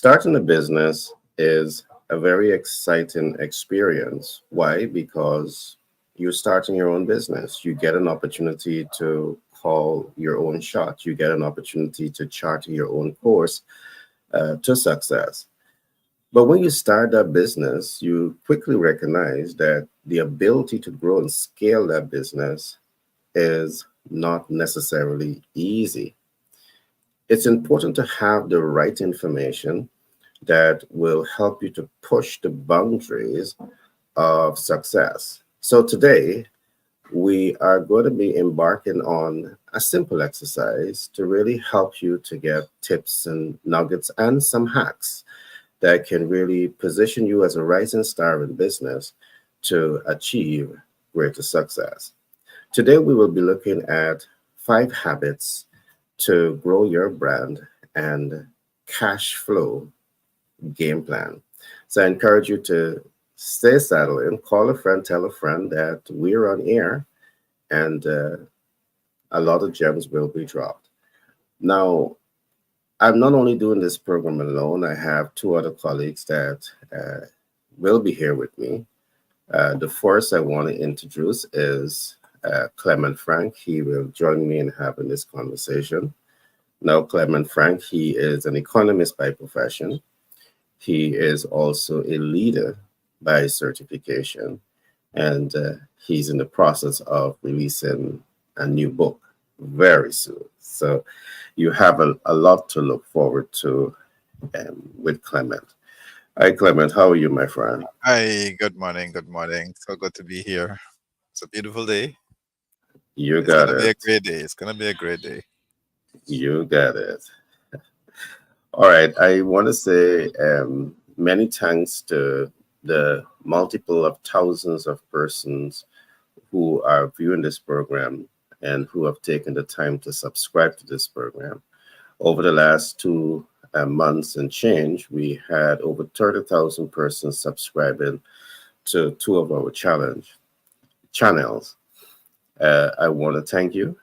Starting a business is a very exciting experience. Why? Because you're starting your own business. You get an opportunity to call your own shot. You get an opportunity to chart your own course to success. But when you start that business, you quickly recognize that the ability to grow and scale that business is not necessarily easy. It's important to have the right information that will help you to push the boundaries of success. So today, we are going to be embarking on a simple exercise to really help you to get tips and nuggets and some hacks that can really position you as a rising star in business to achieve greater success. Today, we will be looking at 5 habits to grow your brand and cash flow game plan. So I encourage you to stay saddled in, call a friend, tell a friend that we're on air, and a lot of gems will be dropped. Now, I'm not only doing this program alone, I have 2 other colleagues that will be here with me. The first I want to introduce is Clement Frank. He will join me in having this conversation. Now, Clement Frank, he is an economist by profession. He is also a leader by certification, and he's in the process of releasing a new book very soon. So you have a lot to look forward to with Clement. Hi, Clement. How are you, my friend? Hi, good morning. Good morning. So good to be here. It's a beautiful day. You It's got gonna be a it. great day. It's gonna be a great day. You got it. All right. I want to say many thanks to the multiple of thousands of persons who are viewing this program and who have taken the time to subscribe to this program. Over the last 2 months and change, we had over 30,000 persons subscribing to 2 of our channels. I want to thank you.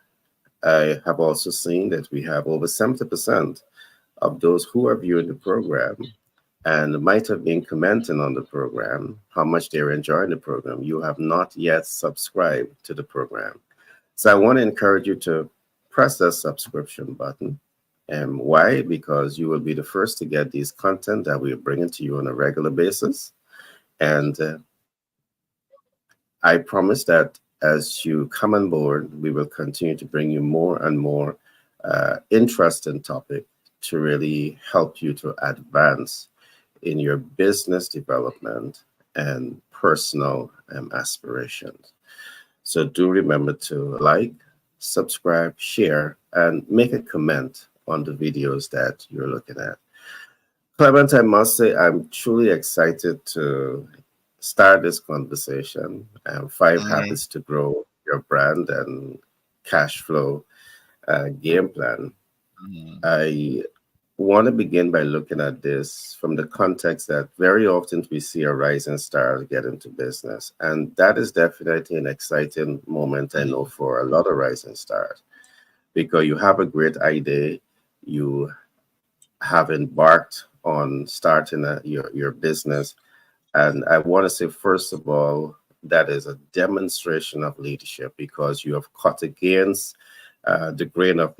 I have also seen that we have over 70% of those who are viewing the program and might have been commenting on the program, how much they're enjoying the program. You have not yet subscribed to the program. So I want to encourage you to press that subscription button. And why? Because you will be the first to get these content that we are bringing to you on a regular basis. And I promise that as you come on board, we will continue to bring you more and more interesting topic to really help you to advance in your business development and personal aspirations. So do remember to like, subscribe, share, and make a comment on the videos that you're looking at. Clement, I must say I'm truly excited to start this conversation. 5 habits to grow your brand and cash flow game plan. Mhm. I want to begin by looking at this from the context that very often we see a rising star get into business. And that is definitely an exciting moment, I know, for a lot of rising stars, because you have a great idea, you have embarked on starting your business. And I want to say, first of all, that is a demonstration of leadership because you have cut against the grain of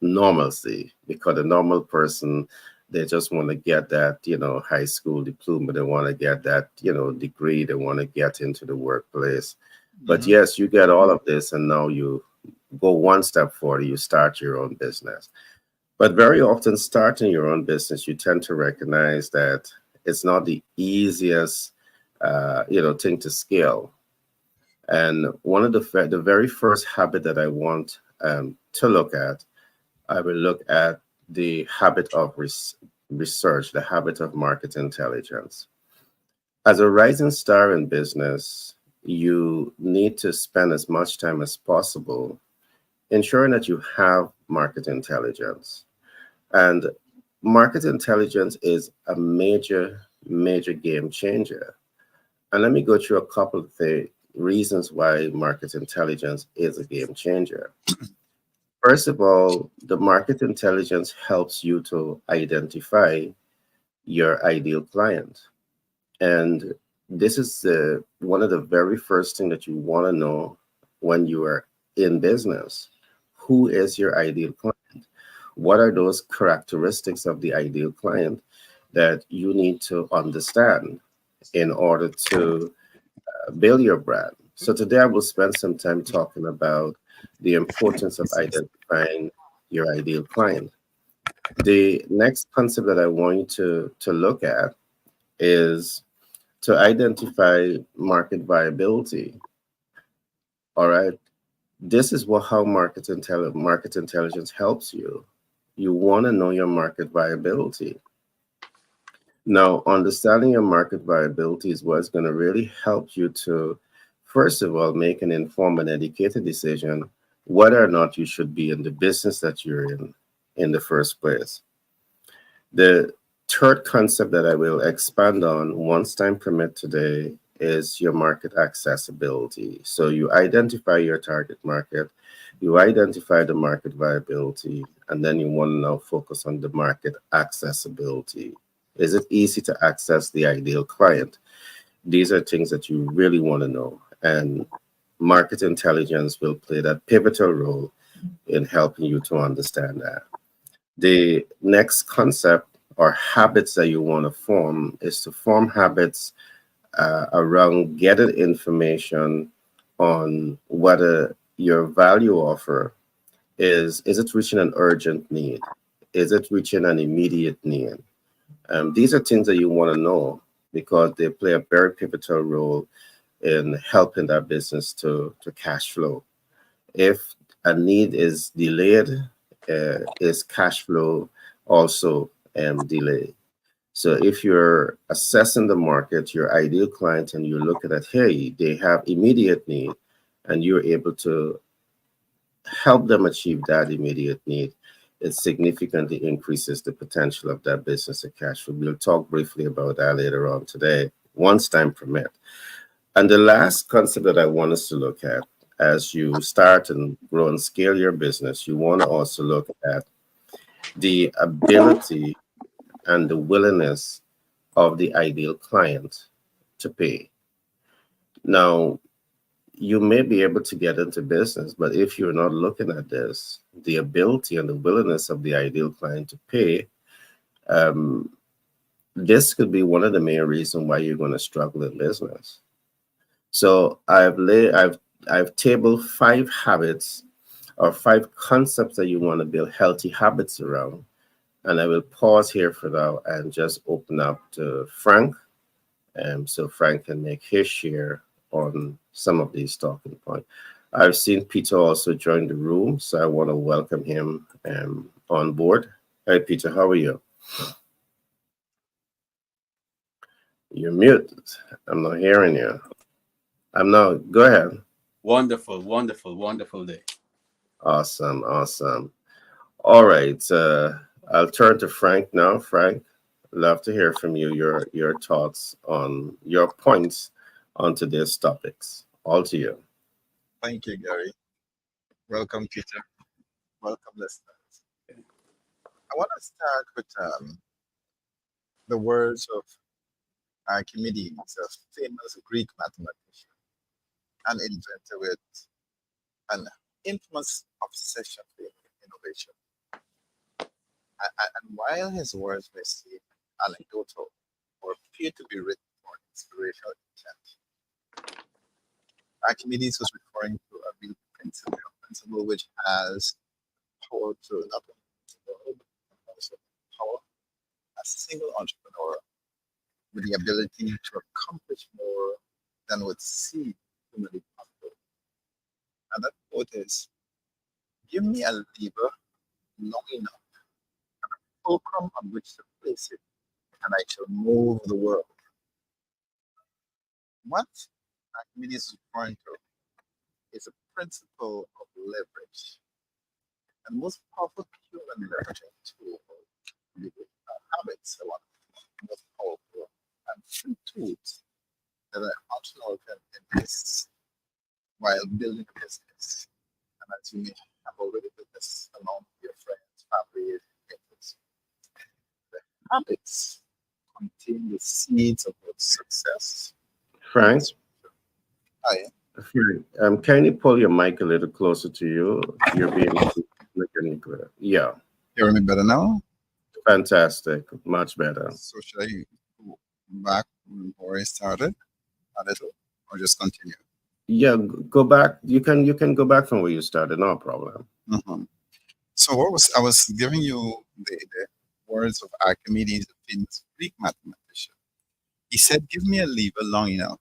normalcy, because the normal person, they just want to get that, high school diploma. They want to get that, degree. They want to get into the workplace. But Mhm. yes, you get all of this, and now you go one step forward, you start your own business. But very often, starting your own business, you tend to recognize that it's not the easiest, thing to scale. And one of the very first habit that I want to look at, I will look at the habit of research, the habit of market intelligence. As a rising star in business, you need to spend as much time as possible ensuring that you have market intelligence. And market intelligence is a major, major game changer. And let me go through a couple of the reasons why market intelligence is a game changer. First of all, the market intelligence helps you to identify your ideal client. And this is one of the very first thing that you want to know when you are in business. Who is your ideal client? What are those characteristics of the ideal client that you need to understand in order to build your brand? So today I will spend some time talking about the importance of identifying your ideal client. The next concept that I want you to look at is to identify market viability. All right. This is what how market intelligence helps you. You want to know your market viability. Now, understanding your market viability is what's going to really help you to, first of all, make an informed and educated decision whether or not you should be in the business that you're in the first place. The third concept that I will expand on once time permit today is your market accessibility. So you identify your target market, you identify the market viability, and then you want to now focus on the market accessibility. Is it easy to access the ideal client? These are things that you really want to know. And market intelligence will play that pivotal role in helping you to understand that. The next concept or habits that you want to form is to form habits around getting information on whether your value offer is it reaching an urgent need? Is it reaching an immediate need? These are things that you want to know because they play a very pivotal role in helping that business to cash flow. If a need is delayed, is cash flow also delayed? So if you're assessing the market, your ideal client, and you're looking at, hey, they have immediate need, and you're able to help them achieve that immediate need, it significantly increases the potential of that business to cash flow. We'll talk briefly about that later on today, once time permit. And the last concept that I want us to look at as you start and grow and scale your business, you want to also look at the ability and the willingness of the ideal client to pay. Now, you may be able to get into business, but if you're not looking at this, the ability and the willingness of the ideal client to pay, um, this could be one of the main reasons why you're going to struggle in business. So I've tabled 5 habits or 5 concepts that you want to build healthy habits around. And I will pause here for now and just open up to Frank, so Frank can make his share on some of these talking points. I've seen Peter also join the room, so I want to welcome him on board. Hi, Peter, how are you? You're muted. I'm not hearing you. I'm not. Go ahead. Wonderful, wonderful, wonderful day. Awesome, awesome. All right. I'll turn to Frank now. Frank, love to hear from you. Your thoughts on your points on today's topics. All to you. Thank you, Gary. Welcome, Peter. Welcome, listeners. I want to start with the words of Archimedes, a famous Greek mathematician and inventor with an infamous obsession with innovation. And while his words may seem anecdotal or appear to be written for inspirational intent, Archimedes was referring to a real principle which has power to not only the world, but also power a single entrepreneur with the ability to accomplish more than would seem humanly possible. And that quote is, give me a lever long enough, fulcrum on which to place it, and I shall move the world. What Archimedes is referring to is a principle of leverage. And the most powerful human leveraging tool habits are one of the most powerful and free tools that an entrepreneur can invest while building a business. And as you may have already witnessed among your friends, family, neighbors, the habits contain the seeds of both success and Frank, destruction. Hi. Frank, can you pull your mic a little closer to you? You're being like you're clear. Yeah, Hear me better now? fantastic. Much better. So should I go back where I started a little or just continue? Yeah, go back. You can go back from where you started. No problem. Mhm. So what was I was giving you the words of Archimedes, the famous Greek mathematician. He said, "Give me a lever long enough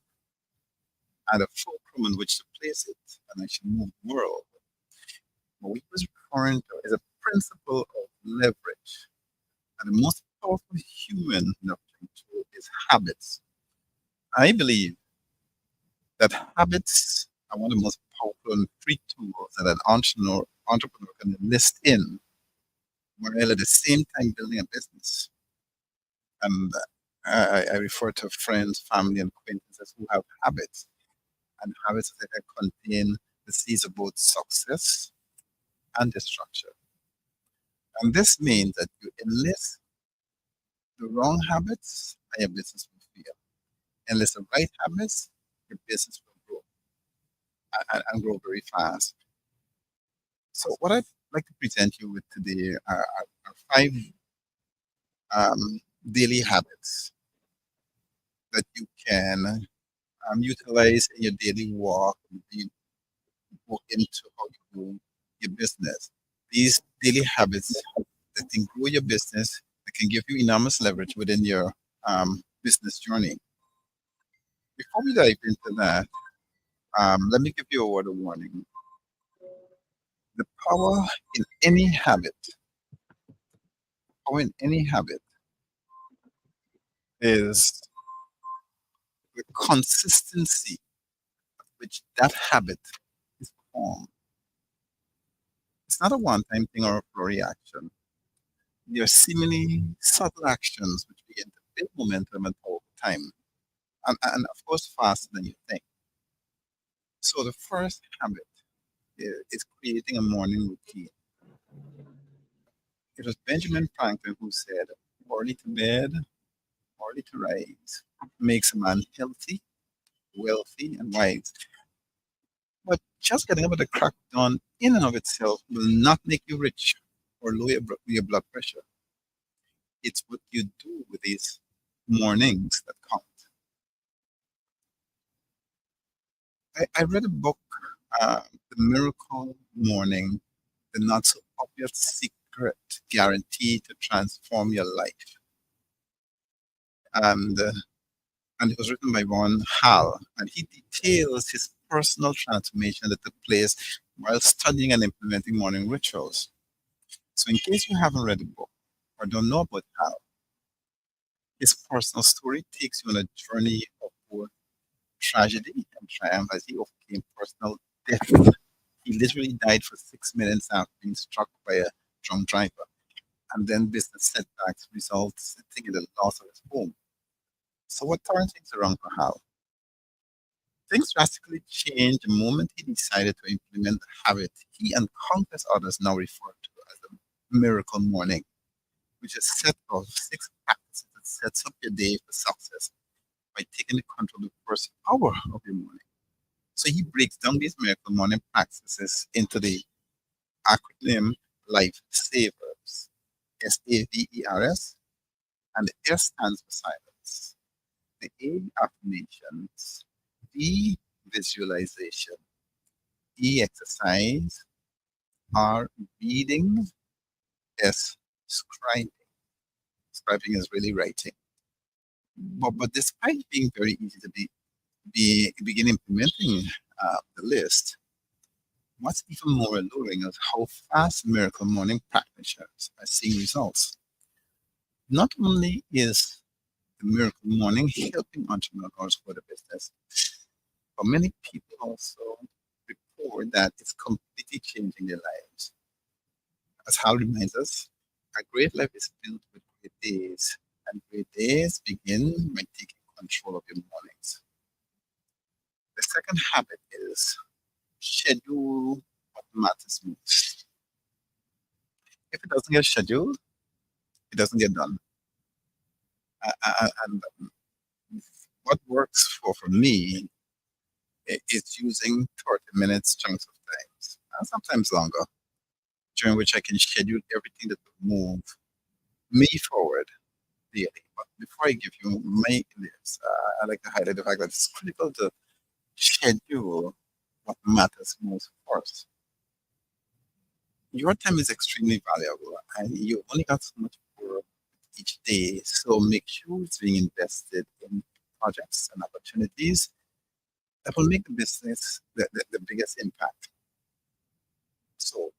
and a fulcrum on which to place it, and I shall move the world." What he was referring to is a principle of leverage. And the most powerful human nurturing tool is habits. I believe that habits are one of the most powerful and free tools that an entrepreneur can enlist in while at the same time building a business. And I refer to friends, family, and acquaintances who have habits, and habits that contain the seeds of both success and destruction. And this means that you enlist the wrong habits, and your business will fail. Enlist the right habits, your business will grow and grow very fast. So, what I'd like to present you with today are five daily habits that you can utilize in your daily walk, you go into how you do your business. These daily habits that can grow your business, that can give you enormous leverage within your business journey. Before we dive into that, let me give you a word of warning. The in any habit, power in any habit is the consistency which that habit is performed. It's not a one-time thing or a flurry action. They are seemingly subtle actions which begin to build momentum and power over time, and of course faster than you think. So the first habit is creating a morning routine. It was Benjamin Franklin who said, "Early to bed, early to rise makes a man healthy, wealthy, and wise." But just getting up at the crack of dawn in and of itself will not make you rich or lower your blood pressure. It's what you do with these mornings that count. I read a book, The Miracle Morning, the not so obvious secret guaranteed to transform your life. And, uh, and it was written by Ron Hall, and he details his personal transformation that took place while studying and implementing morning rituals. So, in case you haven't read the book or don't know about Hal, his personal story takes you on a journey of both tragedy and triumph as he overcame personal death. He literally died for 6 minutes after being struck by a drunk driver, and then business setbacks resulting in the loss of his home. So, what turned things around for Hal? Things drastically changed the moment he decided to implement the habit he and countless others now refer to as the miracle morning, which is a set of 6 practices that sets up your day for success by taking the control of the first hour of your morning. So he breaks down these miracle morning practices into the acronym Life Savers, SAVERS, and the S stands for silence. The A, affirmations, V, visualization, E, exercise, R, reading, S, scribing. Scribing is really writing. But despite being very easy to begin implementing the list, what's even more alluring is how fast Miracle Morning practitioners are seeing results. Not only is the Miracle Morning helping entrepreneurs grow the business, but many people also report that it's completely changing their lives. As Hal reminds us, a great life is built with great days, and great days begin by taking control of your mornings. The second habit is schedule what matters most. If it doesn't get scheduled, it doesn't get done. And what works for me is using 30 minutes chunks of times, and sometimes longer, during which I can schedule everything that will move me forward daily. But before I give you my list, I like to highlight the fact that it's critical to schedule what matters most first. Your time is extremely valuable, and you only got so much work each day. So make sure it's being invested in projects and opportunities that will make the business the biggest impact. So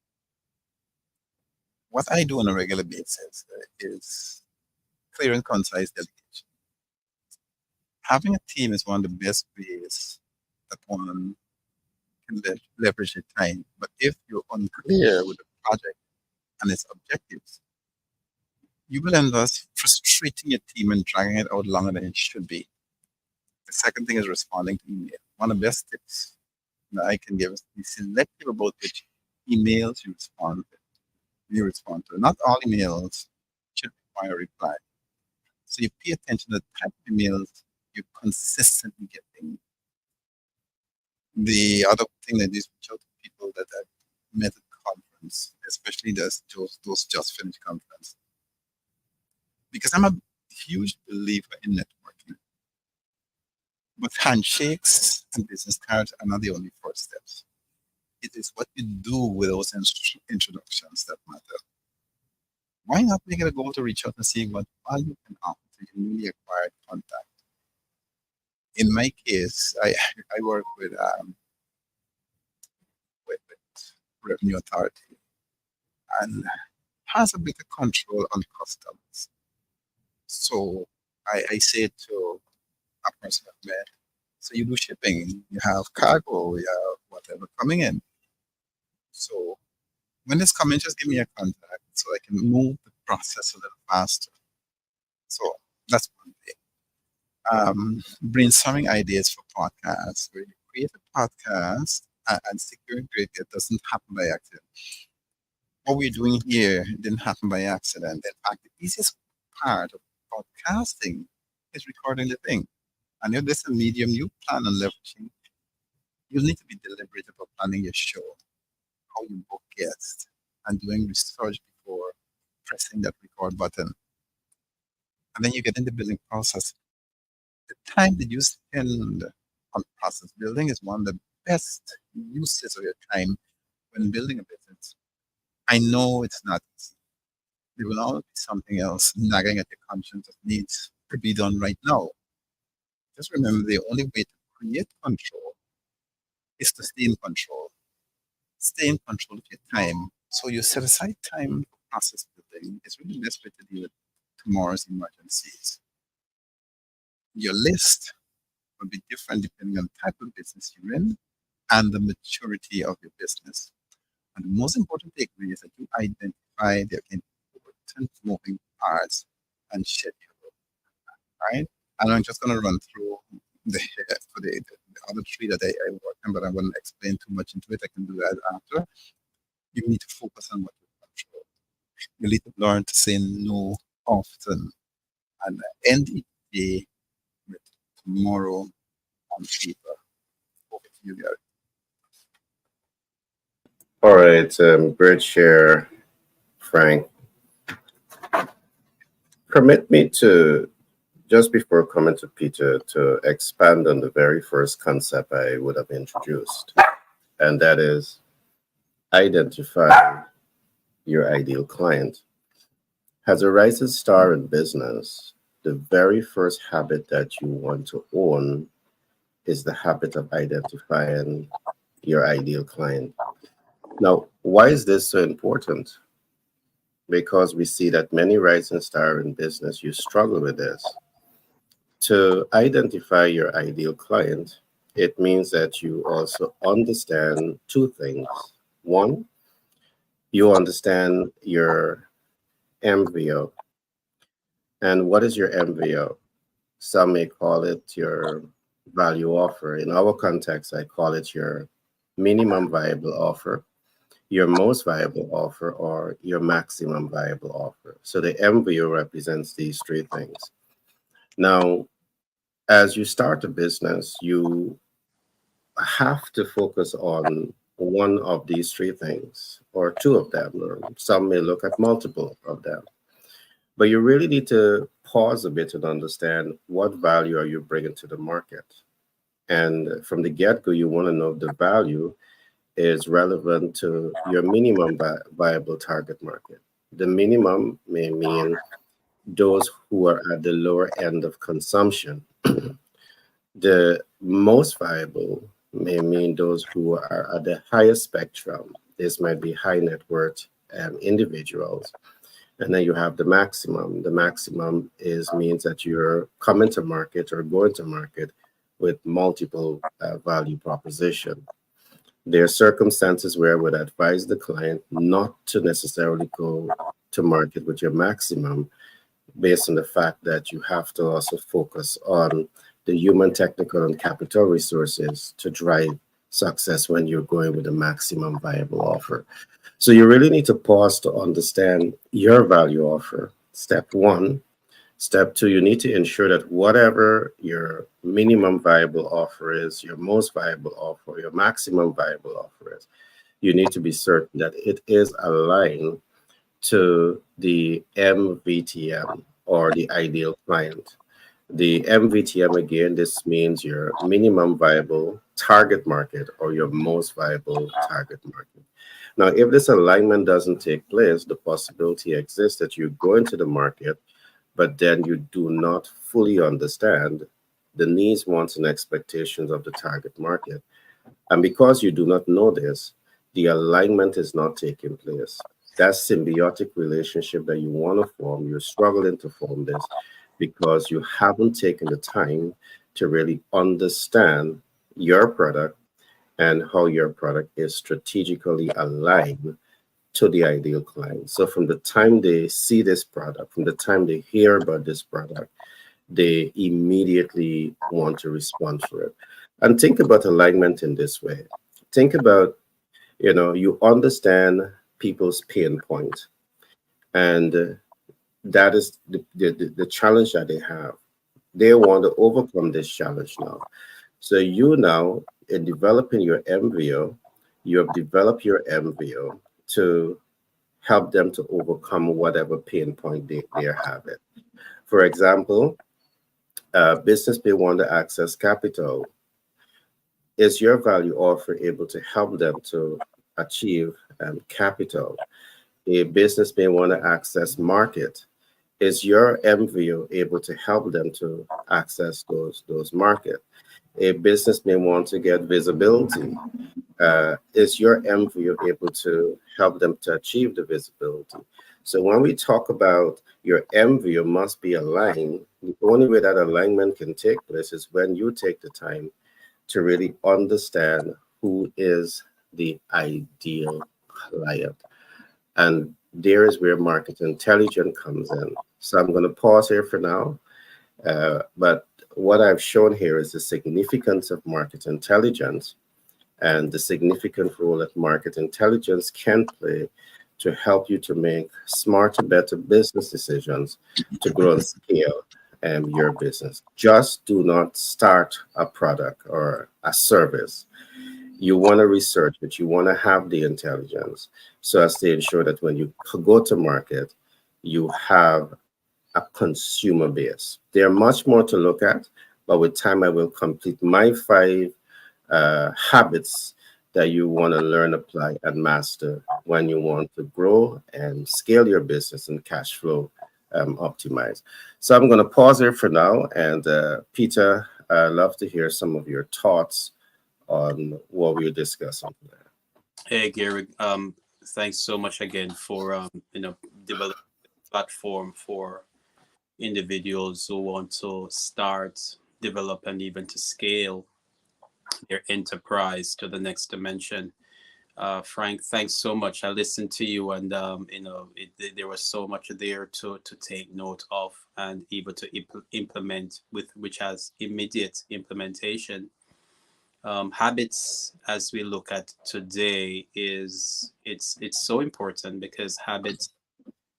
what I do on a regular basis is clear and concise delegation. Having a team is one of the best ways that one can leverage your time. But if you're unclear with the project and its objectives, you will end up frustrating your team and dragging it out longer than it should be. The second thing is responding to email. One of the best tips that I can give is be selective about which emails you respond to. Not all emails should require a reply. So you pay attention to the type of emails you're consistently getting. The other thing that is reach out to people that I've met at conference, especially those just finished conference. Because I'm a huge believer in networking. But handshakes and business cards are not the only first steps. It is what you do with those introductions that matter. Why not make it a goal to reach out and see what value can offer to your newly acquired contact? In my case, I work with revenue authority and has a bit of control on customs. So I say to a person I've met, so you do shipping, you have cargo, you have whatever coming in. So when it's coming, just give me a contact so I can move the process a little faster. So that's one thing. Brainstorming ideas for podcasts, where you create a podcast and securing it doesn't happen by accident. What we're doing here didn't happen by accident. In fact, the easiest part of podcasting is recording the thing. And if there's a medium you plan on leveraging, you'll need to be deliberate about planning your show, how you book guests, and doing research before pressing that record button. And then you get in the building process. The time that you spend on process building is one of the best uses of your time when building a business. I know it's not easy. There will always be something else nagging at your conscience that needs to be done right now. Just remember the only way to create control is to stay in control. Stay in control of your time. So you set aside time for process building. It's really the best way to deal with tomorrow's emergencies. Your list will be different depending on the type of business you're in and the maturity of your business. And the most important takeaway is that you identify the important moving parts and schedule. Right? And I'm just going to run through the other three that I work on, but I won't explain too much into it. I can do that after. You need to focus on what you control. You need to learn to say no often and end each day with tomorrow on paper. Over to you, Gary. All right, great share, Frank. Permit me to, just before coming to Peter, to expand on the very first concept I would have introduced, and that is identify your ideal client. As a rising star in business, the very first habit that you want to own is the habit of identifying your ideal client. Now, why is this so important? Because we see that many rising stars in business, you struggle with this. To identify your ideal client, it means that you also understand two things. One, you understand your MVO. And what is your MVO? Some may call it your value offer. In our context, I call it your minimum viable offer, your most viable offer, or your maximum viable offer. So the MVO represents these three things. Now, as you start a business, you have to focus on one of these three things, or two of them, or some may look at multiple of them. But you really need to pause a bit and understand what value are you bringing to the market. And from the get-go, you want to know if the value is relevant to your minimum viable target market. The minimum may mean those who are at the lower end of consumption. The most viable may mean those who are at the highest spectrum. This might be high net worth individuals. And then you have the maximum. The maximum is means that you're coming to market or going to market with multiple value proposition. There are circumstances where I would advise the client not to necessarily go to market with your maximum, based on the fact that you have to also focus on the human, technical, and capital resources to drive success when you're going with a maximum viable offer. So you really need to pause to understand your value offer. Step one. Step two, you need to ensure that whatever your minimum viable offer is, your most viable offer, your maximum viable offer is, you need to be certain that it is aligned to the MVTM, or the ideal client. The MVTM, again, this means your minimum viable target market or your most viable target market. Now, if this alignment doesn't take place, the possibility exists that you go into the market, but then you do not fully understand the needs, wants, and expectations of the target market. And because you do not know this, the alignment is not taking place. That symbiotic relationship that you want to form, you're struggling to form this because you haven't taken the time to really understand your product and how your product is strategically aligned to the ideal client. So from the time they see this product, from the time they hear about this product, they immediately want to respond for it. And think about alignment in this way. Think about, you understand people's pain point, and that is the challenge that they have. They want to overcome this challenge now. So you now, in developing your MVO, you have developed your MVO to help them to overcome whatever pain point they're having. For example, business may want to access capital. Is your value offer able to help them to achieve capital? A business may want to access market. Is your MVO able to help them to access those market? A business may want to get visibility. Is your MVO able to help them to achieve the visibility? So when we talk about your MVO must be aligned, the only way that alignment can take place is when you take the time to really understand who is the ideal client. And there is where market intelligence comes in. So I'm going to pause here for now. But what I've shown here is the significance of market intelligence and the significant role that market intelligence can play to help you to make smarter, better business decisions to grow and scale your business. Just do not start a product or a service. You want to research it, you want to have the intelligence so as to ensure that when you go to market, you have a consumer base. There are much more to look at, but with time, I will complete my five habits that you want to learn, apply, and master when you want to grow and scale your business and cash flow optimize. So I'm going to pause here for now. And Peter, I'd love to hear some of your thoughts on what we're discussing today. Hey, Gary. Thanks so much again for developing a platform for individuals who want to start, develop, and even to scale their enterprise to the next dimension. Frank, thanks so much. I listened to you, and there was so much there to take note of and able to implement, with which has immediate implementation. Habits, as we look at today, it's so important because habits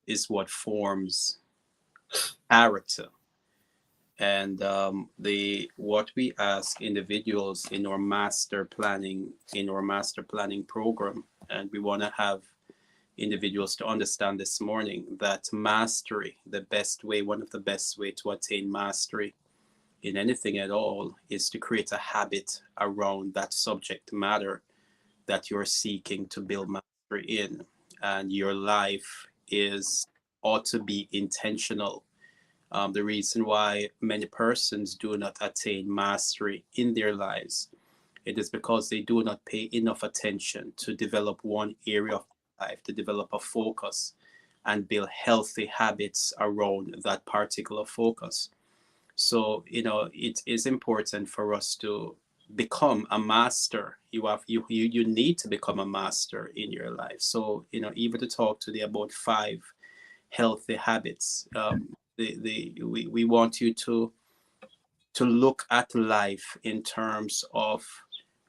is what forms character. And the what we ask individuals in our master planning program, and we want to have individuals to understand this morning that mastery, the best way, one of the best way to attain mastery in anything at all, is to create a habit around that subject matter that you're seeking to build mastery in. And your life is ought to be intentional. The reason why many persons do not attain mastery in their lives, it is because they do not pay enough attention to develop one area of life, to develop a focus and build healthy habits around that particular focus. So, it is important for us to become a master. You need to become a master in your life. So, even to talk today about 5 healthy habits, we want you to look at life in terms of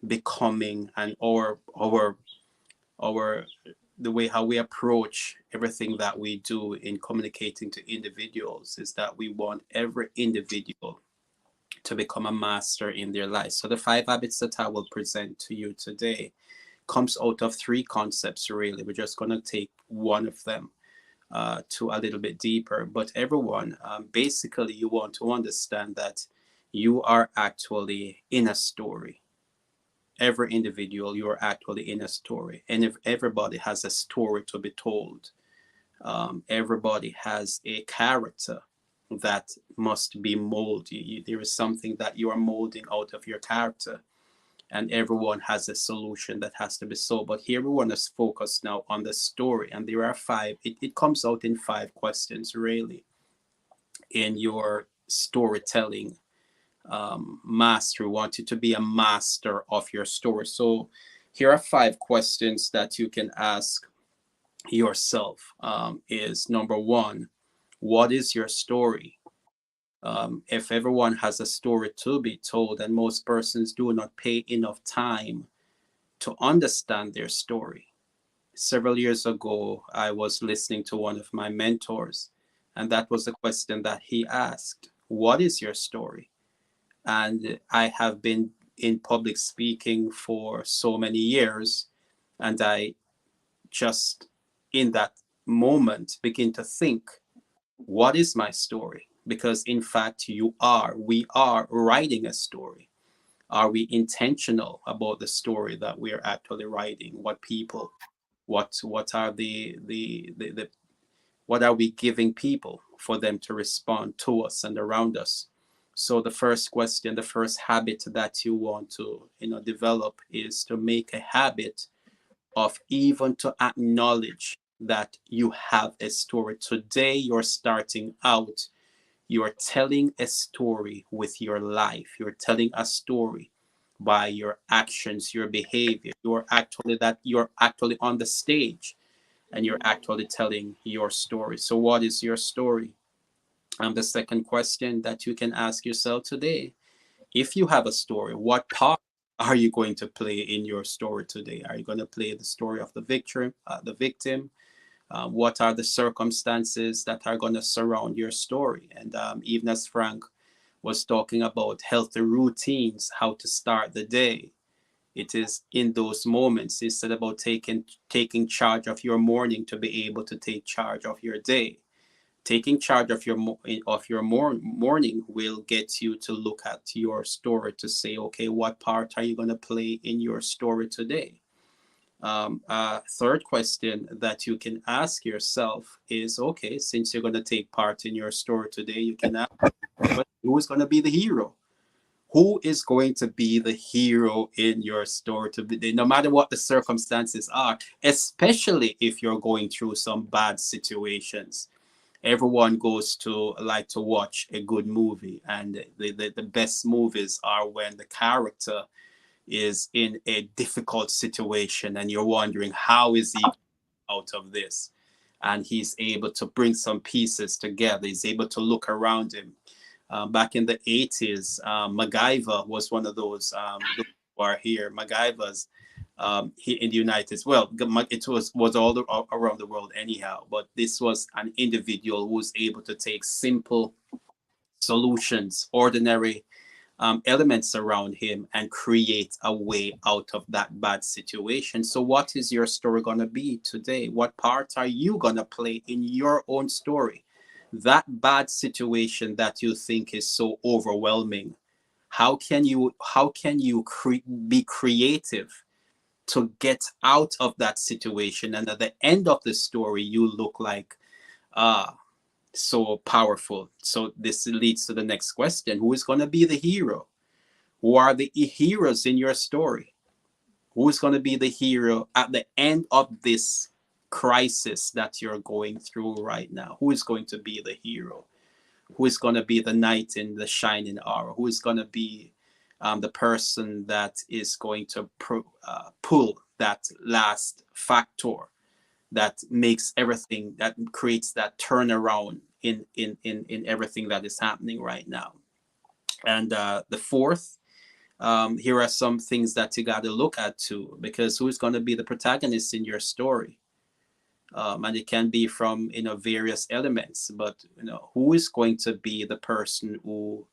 becoming, and our the way how we approach everything that we do in communicating to individuals is that we want every individual to become a master in their life. So the 5 habits that I will present to you today comes out of 3 concepts. Really, we're just going to take one of them to a little bit deeper. But everyone, basically, you want to understand that you are actually in a story. Every individual, you are actually in a story, and if everybody has a story to be told, everybody has a character that must be molded. There is something that you are molding out of your character, and everyone has a solution that has to be solved. But here we want to focus now on the story, and there are 5. It comes out in 5 questions, really, in your storytelling master. We want you to be a master of your story. So here are 5 questions that you can ask yourself. Is number 1, what is your story? If everyone has a story to be told, and most persons do not pay enough time to understand their story. Several years ago, I was listening to one of my mentors, and that was the question that he asked: what is your story? And I have been in public speaking for so many years, and I just in that moment begin to think, what is my story? Because in fact, we are writing a story. Are we intentional about the story that we're actually writing? What are the what are we giving people for them to respond to us and around us? So the first question, the first habit that you want to develop is to make a habit of even to acknowledge that you have a story. Today you're starting out, you're telling a story with your life. You're telling a story by your actions, your behavior. You're actually on the stage, and you're actually telling your story. So what is your story? The second question that you can ask yourself today: if you have a story, what part are you going to play in your story today? Are you going to play the story of the victim? What are the circumstances that are going to surround your story? And even as Frank was talking about healthy routines, how to start the day, it is in those moments. It's about taking charge of your morning to be able to take charge of your day. Taking charge of your morning will get you to look at your story to say, okay, what part are you going to play in your story today? Third question that you can ask yourself is, okay, since you're going to take part in your story today, you can ask, who is going to be the hero? Who is going to be the hero in your story today, no matter what the circumstances are, especially if you're going through some bad situations? Everyone goes to like to watch a good movie, and the best movies are when the character is in a difficult situation and you're wondering, how is he out of this? And he's able to bring some pieces together. He's able to look around him. Back in the 80s, MacGyver was one of those who are here. MacGyver's in the United States. Well, it was around the world anyhow. But this was an individual who was able to take simple solutions, ordinary elements around him, and create a way out of that bad situation. So, what is your story going to be today? What part are you going to play in your own story? That bad situation that you think is so overwhelming, how can you be creative to get out of that situation, and at the end of the story you look like, ah, so powerful. So this leads to the next question: who is going to be the hero? Who are the heroes in your story? Who is going to be the hero at the end of this crisis that you're going through right now? Who is going to be the hero? Who is going to be the knight in the shining armor? Who is going to be the person that is going to pull that last factor that makes everything, that creates that turnaround in everything that is happening right now? And the fourth, here are some things that you got to look at too, because who's going to be the protagonist in your story? And it can be from various elements, but who is going to be the person who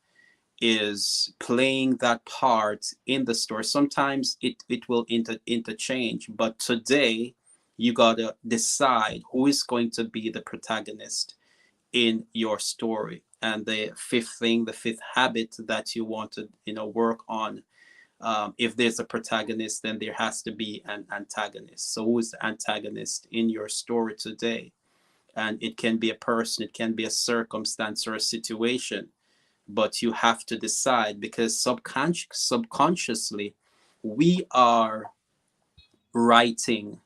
is playing that part in the story? Sometimes it will interchange, but today you got to decide who is going to be the protagonist in your story. And the fifth thing, the fifth habit that you want to work on, if there's a protagonist, then there has to be an antagonist. So who is the antagonist in your story today? And it can be a person, it can be a circumstance or a situation, but you have to decide, because subconsciously we are writing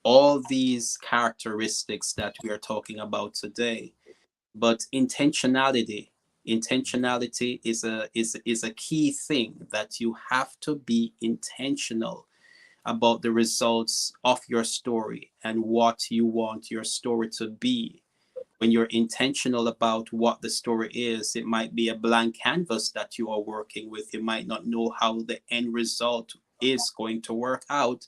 all these characteristics that we are talking about today. But intentionality is a key thing, that you have to be intentional about the results of your story and what you want your story to be. When you're intentional about what the story is, it might be a blank canvas that you are working with. You might not know how the end result is going to work out,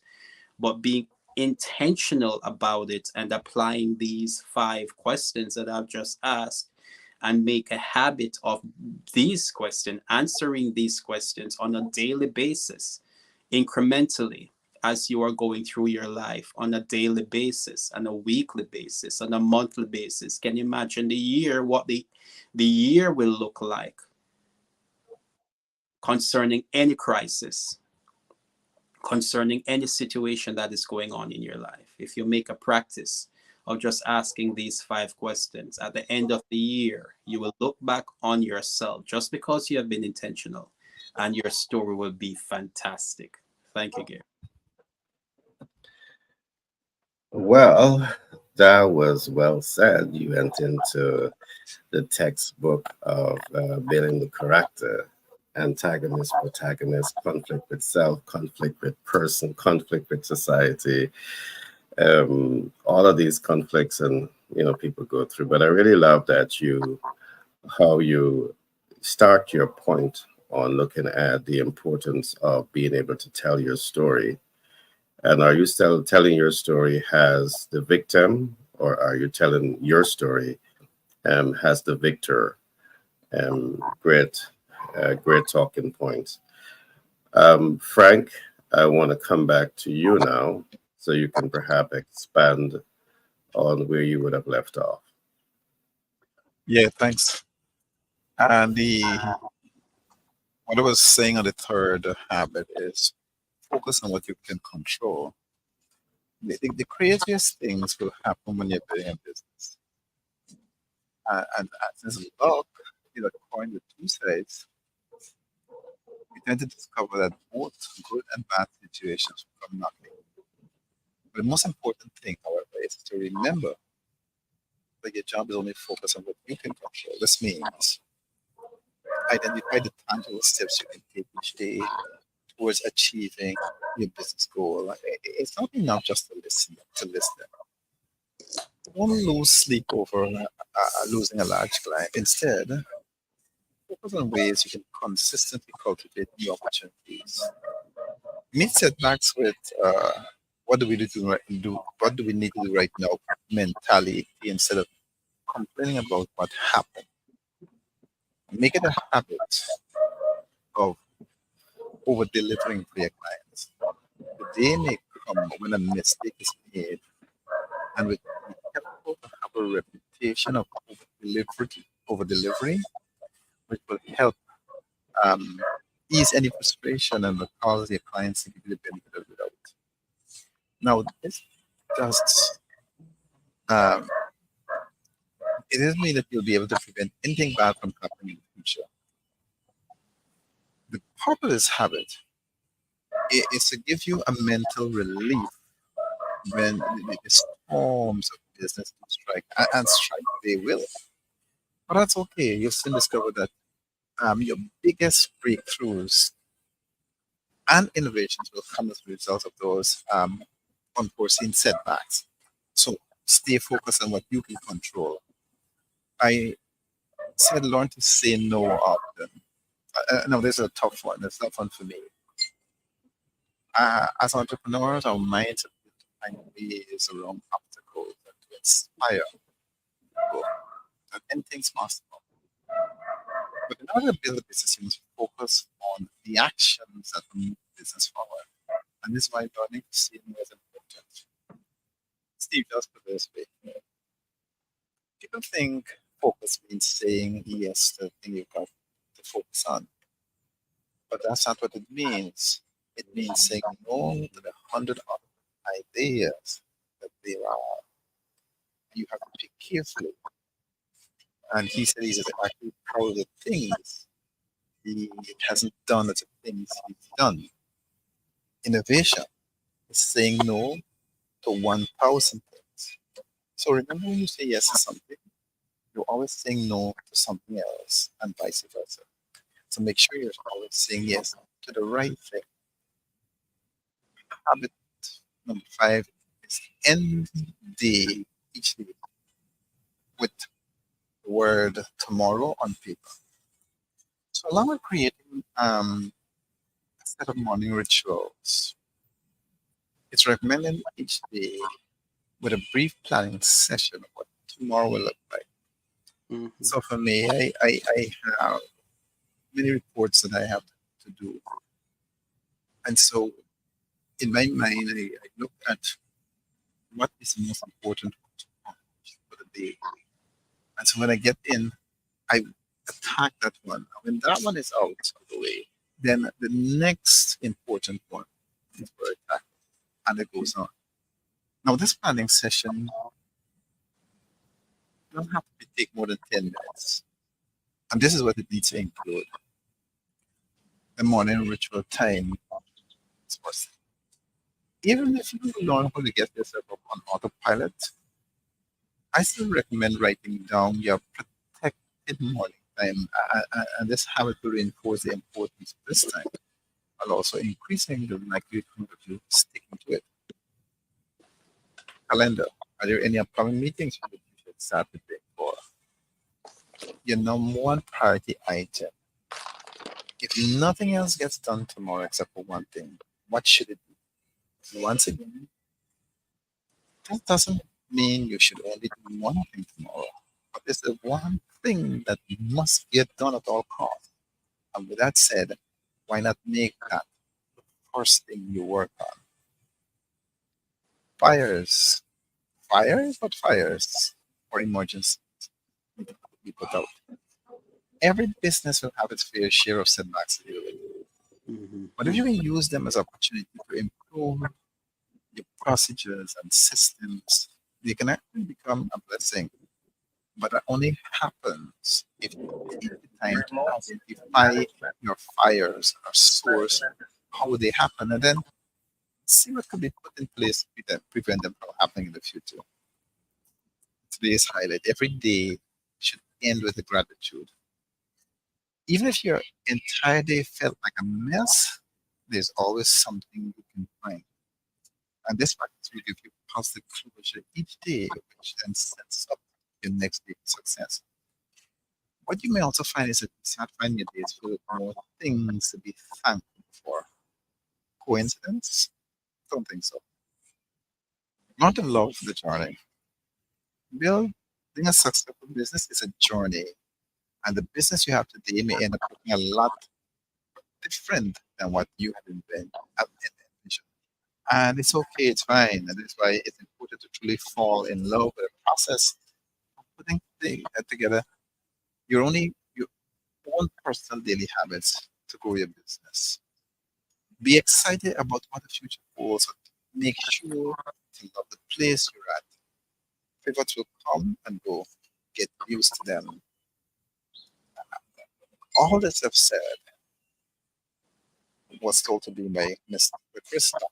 but being intentional about it and applying these 5 questions that I've just asked, and make a habit of these questions, answering these questions on a daily basis, incrementally, as you are going through your life, on a daily basis, on a weekly basis, on a monthly basis. Can you imagine the year, what the year will look like concerning any crisis, concerning any situation that is going on in your life? If you make a practice of just asking these 5 questions, at the end of the year, you will look back on yourself, just because you have been intentional, and your story will be fantastic. Thank you, Gary. Well, that was well said. You went into the textbook of building the character: antagonist, protagonist, conflict with self, conflict with person, conflict with society. All of these conflicts, and people go through. But I really love that how you start your point on looking at the importance of being able to tell your story. And are you still telling your story as the victim, or are you telling your story as the victor? Great, great talking points. Frank, I want to come back to you now, so you can perhaps expand on where you would have left off. Yeah, thanks. And the what I was saying on the third habit is focus on what you can control. The craziest things will happen when you're building a business. And as luck, the coin with two sides, you tend to discover that both good and bad situations will come knocking. But the most important thing, however, is to remember that your job is only focused on what you can control. This means identify the tangible steps you can take each day towards achieving your business goal. It's not enough just to list them. Don't lose sleep over losing a large client. Instead, focus on ways you can consistently cultivate new opportunities. Meet setbacks with what do we do? What do we need to do right now? Mentality, instead of complaining about what happened. Make it a habit of over delivering for your clients. The day may come when a mistake is made, and with be careful to have a reputation of over delivery, which will help um, ease any frustration and will cause your clients to give you the benefit of the doubt. Now, this just um, it doesn't mean that you'll be able to prevent anything bad from happening in the future. The purpose of this habit is to give you a mental relief when the storms of business do strike, and strike they will. But that's okay. You'll soon discover that your biggest breakthroughs and innovations will come as a result of those unforeseen setbacks. So stay focused on what you can control. I said learn to say no often. No, this is a tough one. It's not fun for me. As entrepreneurs, our minds are built to find ways around obstacles and to inspire people that anything's possible. But in order to build a business, you must focus on the actions that will move the business forward. And this is why learning to say no is important. Steve, just put it this way. People think focus means saying yes to the thing you've got to focus on. But that's not what it means. It means saying no to the hundred other ideas that there are. You have to pick carefully. And he said he's actually proud of the things he hasn't done as the things he's done. Innovation is saying no to 1,000 things. So remember when you say yes to something, you're always saying no to something else and vice versa. So make sure you're always saying yes to the right thing. Habit number 5 is end day each day with the word tomorrow on paper. So along with creating a set of morning rituals, it's recommended each day with a brief planning session of what tomorrow will look like. Mhm. So for me, I have many reports that I have to do. And so in my mind, I look at what is most important to accomplish for the day. And so when I get in, I attack that one. When that one is out of the way, then the next important one is for attack, and it goes on. Now, this planning session doesn't have to take more than 10 minutes. And this is what it needs to include. The morning ritual time is first. Even if you learn how to get yourself up on autopilot, I still recommend writing down your protected morning time. And this habit will reinforce the importance of this time, while also increasing the likelihood of you sticking to it. Calendar. Are there any upcoming meetings that you should start preparing for? Your number one priority item. If nothing else gets done tomorrow except for one thing, what should it be? Once again, that doesn't mean you should only do one thing tomorrow, but it's the one thing that must get done at all costs. And with that said, why not make that the first thing you work on? Fires. Fires? What fires? Or emergencies need to be put out. Every business will have its fair share of setbacks to deal with. Mhm. But if you can use them as opportunity to improve your procedures and systems, they can actually become a blessing. But that only happens if you take the time to identify your fires or source, how they happen, and then see what could be put in place to prevent them from happening in the future. Today's highlight every day should end with a gratitude. Even if your entire day felt like a mess, there's always something you can find. And this practice will give you positive closure each day, which then sets up your next day for success. What you may also find is that you start finding your days filled with more things to be thankful for. Coincidence? Don't think so. Not in love with the journey. Building a successful business is a journey, And the business you have today may end up looking a lot different than what you had envisioned. And it's okay, it's fine. And that's why it's important to truly fall in love with the process of putting together your own personal daily habits to grow your business. Be excited about what the future holds, but make sure to love the place you're at. Pivots will come and go. Get used to them. All this I've said was told to me by Mr. Chris Tucker.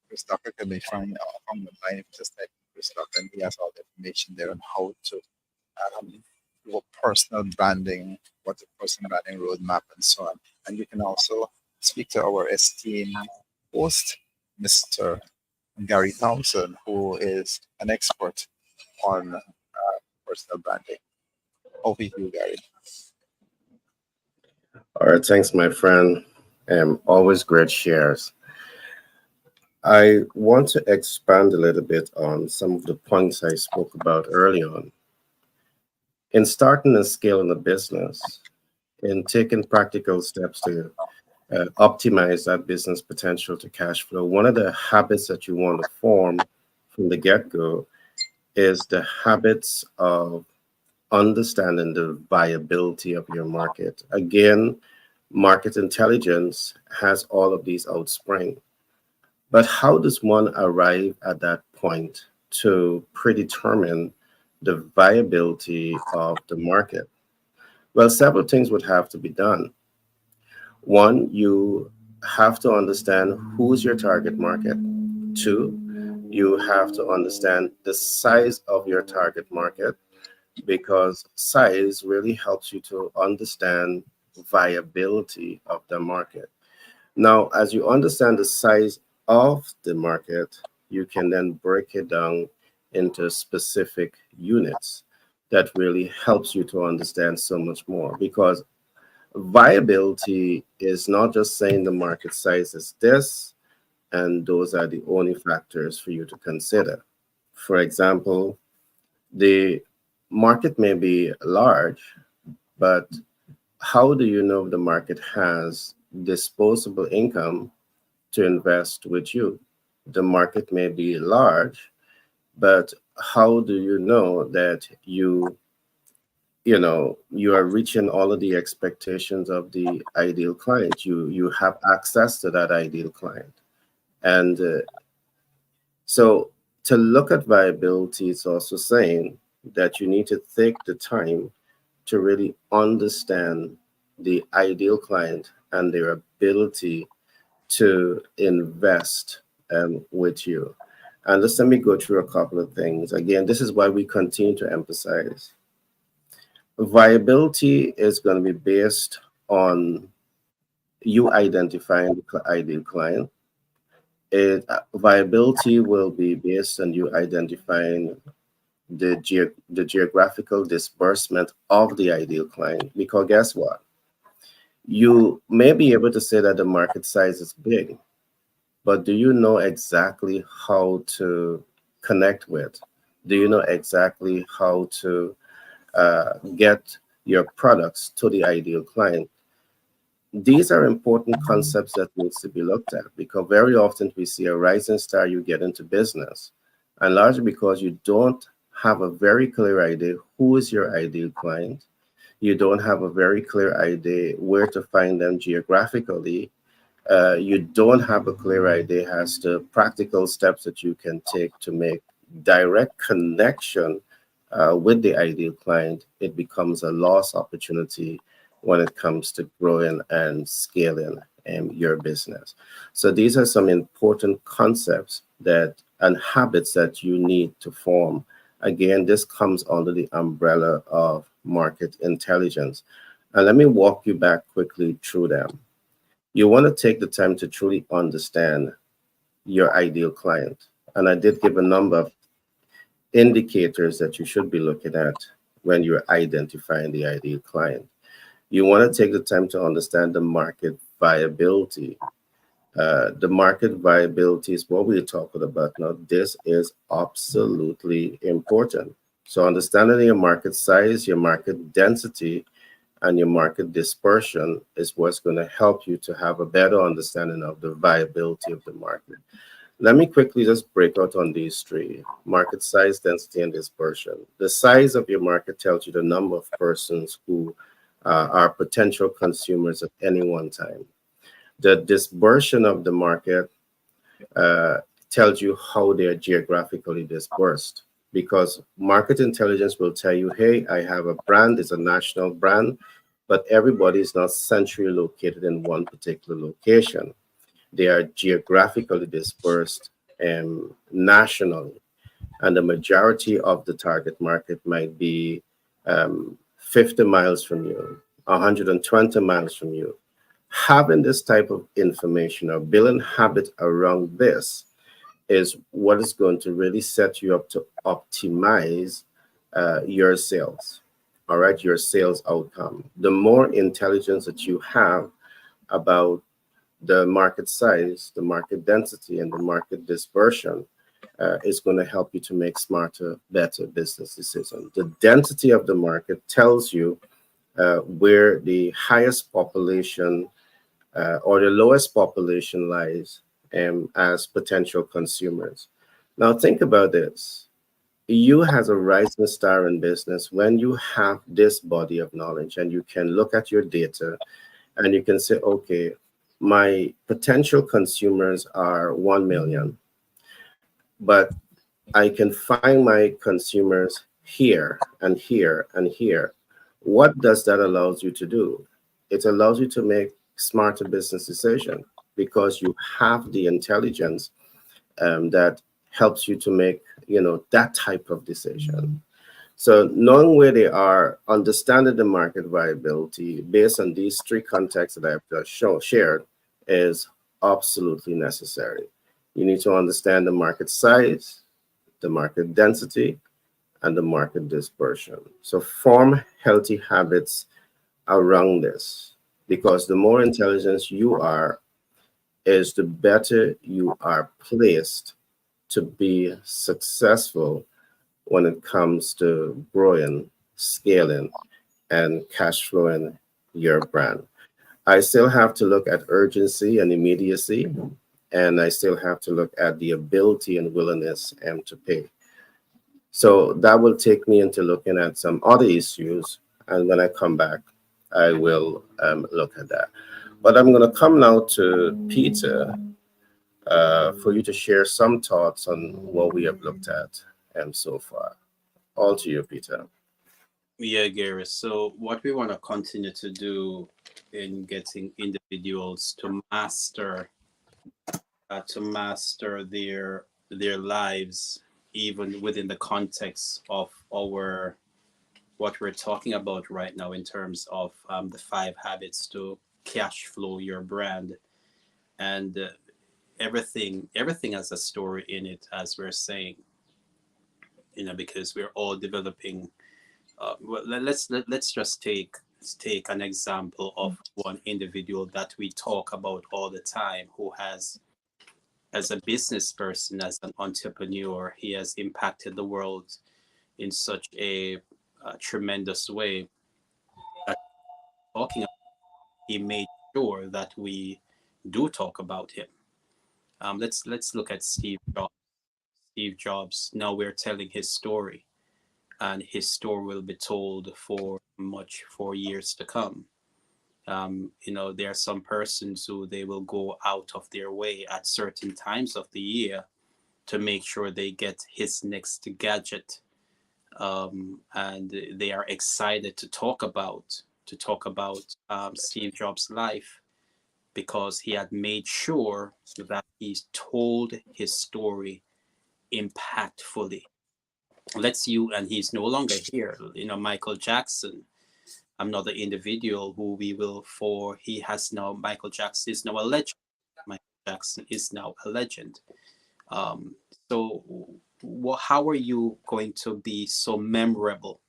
Chris Tucker can be found on the line if you just type in Chris Tucker, and he has all the information there on how to do a personal branding, what's a personal branding roadmap, and so on. And you can also speak to our esteemed host, Mr. Gary Thompson, who is an expert on personal branding. Over to you, Gary. All right, thanks, my friend. Always great shares. I want to expand a little bit on some of the points I spoke about early on. In starting and scaling a business, in taking practical steps to optimize that business potential to cash flow, one of the habits that you want to form from the get go is the habits of understanding the viability of your market. Again, market intelligence has all of these outspring. But how does one arrive at that point to predetermine the viability of the market? Well, several things would have to be done. One, you have to understand who's your target market. Two, you have to understand the size of your target market because size really helps you to understand viability of the market. Now, as you understand the size of the market, you can then break it down into specific units. That really helps you to understand so much more because viability is not just saying the market size is this and those are the only factors for you to consider. For example, the market may be large, but how do you know if the market has disposable income to invest with you? The market may be large, but how do you know that you are reaching all of the expectations of the ideal client? You have access to that ideal client, and so to look at viability is also saying that you need to take the time to really understand the ideal client and their ability to invest with you. And just let me go through a couple of things. Again, this is why we continue to emphasize viability is going to be based on you identifying the ideal client. Viability will be based on you identifying the geographical disbursement of the ideal client. Because guess what? You may be able to say that the market size is big, but do you know exactly how to connect with? Do you know exactly how to get your products to the ideal client? These are important concepts that needs to be looked at because very often we see a rising star, you get into business, and largely because you don't have a very clear idea who is your ideal client. You don't have a very clear idea where to find them geographically. You don't have a clear idea as to practical steps that you can take to make direct connection with the ideal client. It becomes a lost opportunity when it comes to growing and scaling your business. So these are some important concepts that and habits that you need to form. Again, this comes under the umbrella of market intelligence. And let me walk you back quickly through them. You want to take the time to truly understand your ideal client. And I did give a number of indicators that you should be looking at when you're identifying the ideal client. You want to take the time to understand the market viability. The market viability is what we're talking about now. This is absolutely important. So understanding your market size, your market density, and your market dispersion is what's going to help you to have a better understanding of the viability of the market. Let me quickly just break out on these three: market size, density, and dispersion. The size of your market tells you the number of persons who are potential consumers at any one time. The dispersion of the market uh, tells you how they are geographically dispersed. Because market intelligence will tell you, hey, I have a brand, it's a national brand, but everybody is not centrally located in one particular location. They are geographically dispersed nationally, and the majority of the target market might be 50 miles from you, 120 miles from you. Having this type of information or building habit around this is what is going to really set you up to optimize your sales. All right, your sales outcome. The more intelligence that you have about the market size, the market density, and the market dispersion is going to help you to make smarter, better business decisions. The density of the market tells you where the highest population or the lowest population lies as potential consumers. Now, think about this. You, as a rising star in business, when you have this body of knowledge and you can look at your data and you can say, okay, my potential consumers are 1 million, but I can find my consumers here and here and here. What does that allows you to do? It allows you to make smarter business decisions because you have the intelligence that helps you to make, that type of decision. So knowing where they are, understanding the market viability based on these three contexts that I've just shared is absolutely necessary. You need to understand the market size, the market density, and the market dispersion. So form healthy habits around this, because the more intelligent you are, is the better you are placed to be successful when it comes to growing, scaling, and cash flowing your brand. I still have to look at urgency and immediacy, and I still have to look at the ability and willingness to pay. So that will take me into looking at some other issues. And when I come back, I will look at that. But I'm going to come now to Peter for you to share some thoughts on what we have looked at so far. All to you, Peter. Yeah, Gary. So what we want to continue to do in getting individuals to master their lives, even within the context of our what we're talking about right now in terms of the 5 habits to cash flow your brand, and everything has a story in it, as we're saying, because we're all developing. Well, let's just take an example of one individual that we talk about all the time, who has, as a business person, as an entrepreneur, he has impacted the world in such a tremendous way. That talking about, he made sure that we do talk about him. Let's look at Steve Jobs. Steve Jobs. Now we're telling his story, and his story will be told for years to come. There are some persons who they will go out of their way at certain times of the year to make sure they get his next gadget, and they are excited to talk about Steve Jobs' life, because he had made sure that he told his story impactfully. And he's no longer here. Michael Jackson, another individual who we will for he has now Michael Jackson is now a legend. Michael Jackson is now a legend. Um, so, how are you going to be so memorable,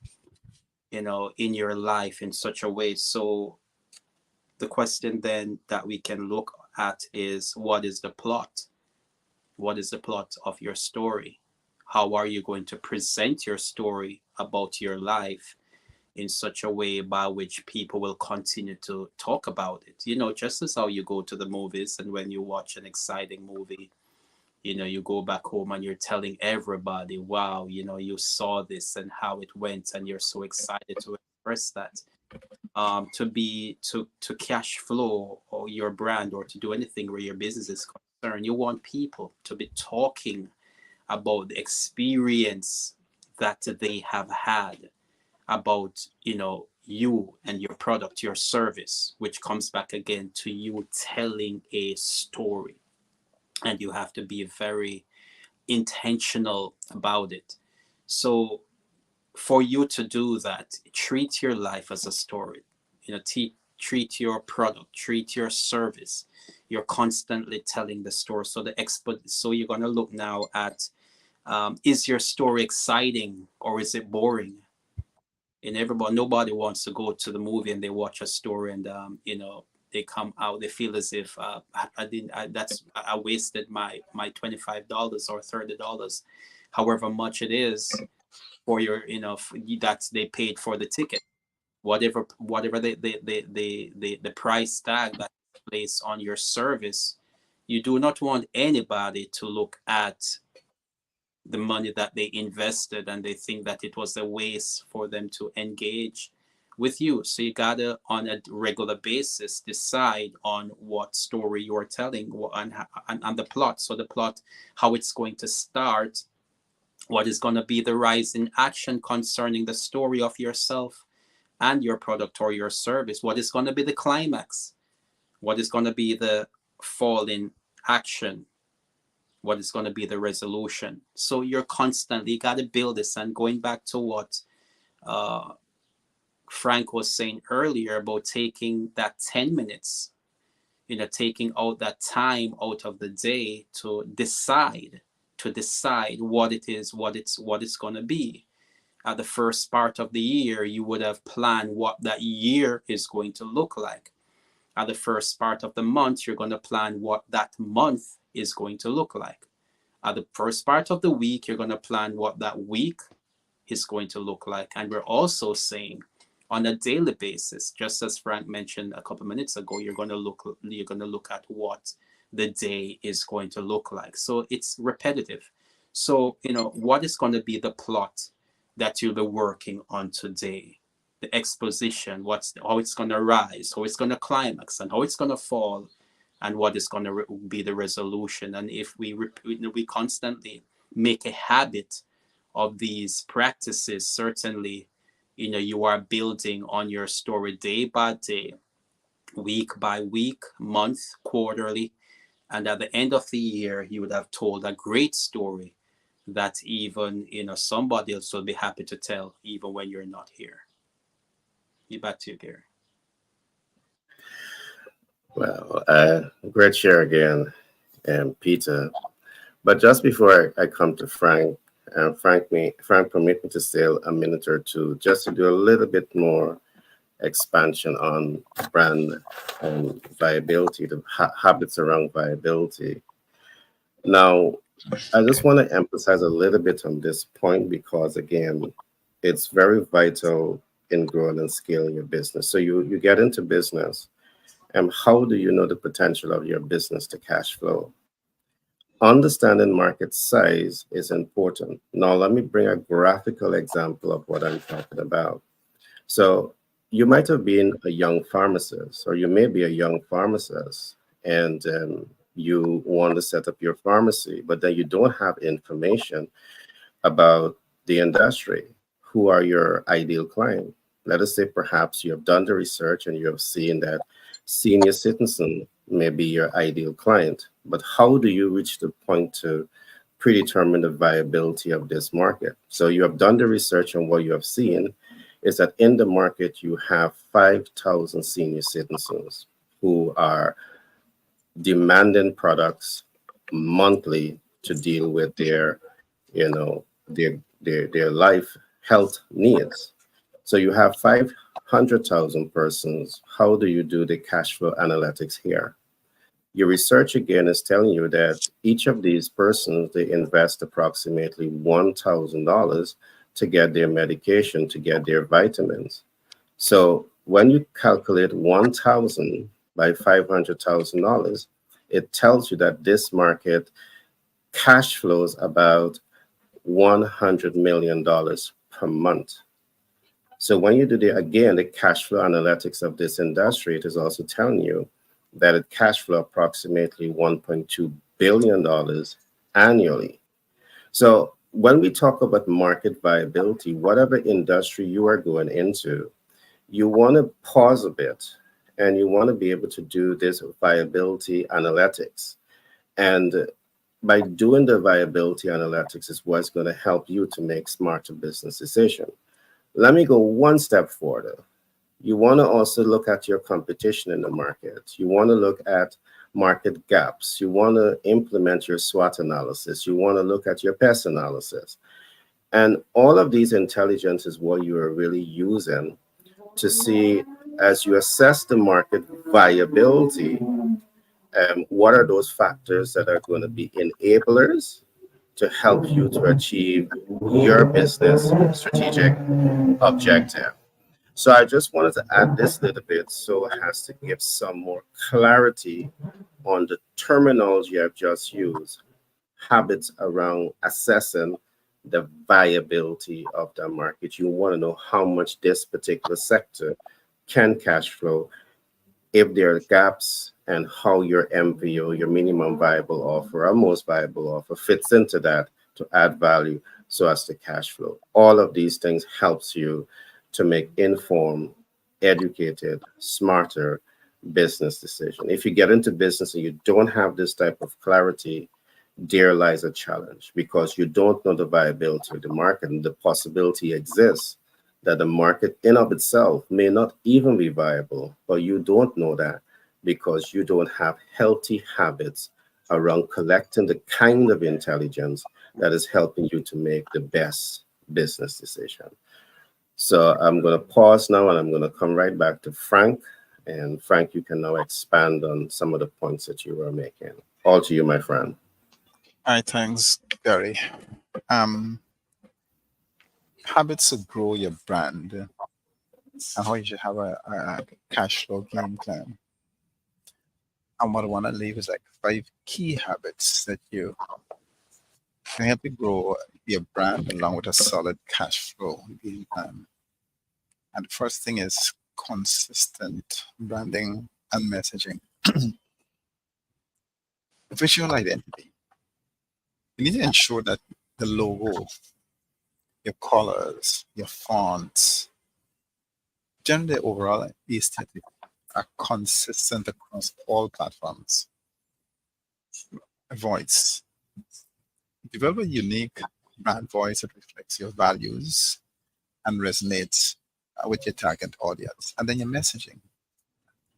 in your life in such a way? So the question then that we can look at is, what is the plot? What is the plot of your story? How are you going to present your story about your life in such a way by which people will continue to talk about it? Just as how you go to the movies, and when you watch an exciting movie, you go back home and you're telling everybody, wow, you saw this and how it went, and you're so excited to express that. To cash flow or your brand, or to do anything where your business is concerned, you want people to be talking about the experience that they have had about you and your product, your service, which comes back again to you telling a story. And you have to be very intentional about it. So for you to do that, treat your life as a story. Treat your product, treat your service. You're constantly telling the story. So so you're going to look now at, is your story exciting or is it boring? And nobody wants to go to the movie and they watch a story, and they come out, they feel as if, I didn't I wasted my $25 or $30, however much it is, for your that they paid for the ticket, whatever the price tag that's placed on your service. You do not want anybody to look at the money that they invested and they think that it was a waste for them to engage with you. So you gotta, on a regular basis, decide on what story you're telling, and the plot. So the plot, how it's going to start, what is going to be the rise in action concerning the story of yourself and your product or your service, what is going to be the climax, what is going to be the fall in action, what is going to be the resolution. So you're constantly, you got to build this. And going back to what uh, Frank was saying earlier about taking that 10 minutes, taking out that time out of the day to decide what it is, what it's going to be. At the first part of the year, you would have planned what that year is going to look like. At the first part of the month, you're going to plan what that month is going to look like. At the first part of the week, you're going to plan what that week is going to look like. And we're also saying, on a daily basis, just as Frank mentioned a couple of minutes ago, you're going to look at what the day is going to look like. So it's repetitive. So, what is going to be the plot that you'll be working on today? The exposition, how it's going to rise, how it's going to climax, and how it's going to fall, and what is going to be the resolution. And if we constantly make a habit of these practices, certainly, you are building on your story day by day, week by week, month, quarterly, and at the end of the year, you would have told a great story that even somebody else will be happy to tell, even when you're not here. Back to you, Gary. Well, great share again, Peter. But just before I come to Frank, Frank, permit me to stay a minute or two just to do a little bit more expansion on brand viability, the habits around viability. Now, I just want to emphasize a little bit on this point because, again, it's very vital in growing and scaling your business. So you get into business, and how do you know the potential of your business to cash flow? Understanding market size is important. Now, let me bring a graphical example of what I'm talking about. So you might have been a young pharmacist, or you may be a young pharmacist, and you want to set up your pharmacy, but then you don't have information about the industry. Who are your ideal client? Let us say perhaps you have done the research and you have seen that senior citizen may be your ideal client, but how do you reach the point to predetermine the viability of this market? So you have done the research, and what you have seen is that in the market you have 5,000 senior citizens who are demanding products monthly to deal with their, their life health needs. So you have 500,000 persons. How do you do the cash flow analytics here? Your research again is telling you that each of these persons, they invest approximately $1,000 to get their medication, to get their vitamins. So when you calculate 1,000 by $500,000, it tells you that this market cash flows about $100 million per month. So when you do the cash flow analytics of this industry, it is also telling you that it cash flow approximately $1.2 billion annually. So when we talk about market viability, whatever industry you are going into, you want to pause a bit and you want to be able to do this viability analytics. And by doing the viability analytics is what's going to help you to make smarter business decisions. Let me go one step further. You want to also look at your competition in the market. You want to look at market gaps. You want to implement your SWOT analysis. You want to look at your pest analysis. And all of these intelligence is what you are really using to see as you assess the market viability, what are those factors that are going to be enablers to help you to achieve your business strategic objective. So I just wanted to add this little bit so it has to give some more clarity on the terminology I've just used, habits around assessing the viability of the market. You want to know how much this particular sector can cash flow, if there are gaps, and how your MVO, your minimum viable offer, or most viable offer, fits into that to add value so as to cash flow. All of these things helps you to make informed, educated, smarter business decision. If you get into business and you don't have this type of clarity, there lies a challenge because you don't know the viability of the market, and the possibility exists that the market in of itself may not even be viable, but you don't know that because you don't have healthy habits around collecting the kind of intelligence that is helping you to make the best business decision. So I'm going to pause now and I'm going to come right back to Frank. And Frank, you can now expand on some of the points that you were making. All to you, my friend. All right, thanks, Gary. Um, Habits to grow your brand and how you should have a cash flow game plan. And what I want to leave is like 5 key habits that you can help you grow your brand along with a solid cash flow game plan. And the first thing is consistent branding and messaging. Visual identity. You need to ensure that the logo, your colors, your fonts, generally the overall aesthetic are consistent across all platforms. Voice. Develop a unique brand voice that reflects your values and resonates with your target audience. And then your messaging.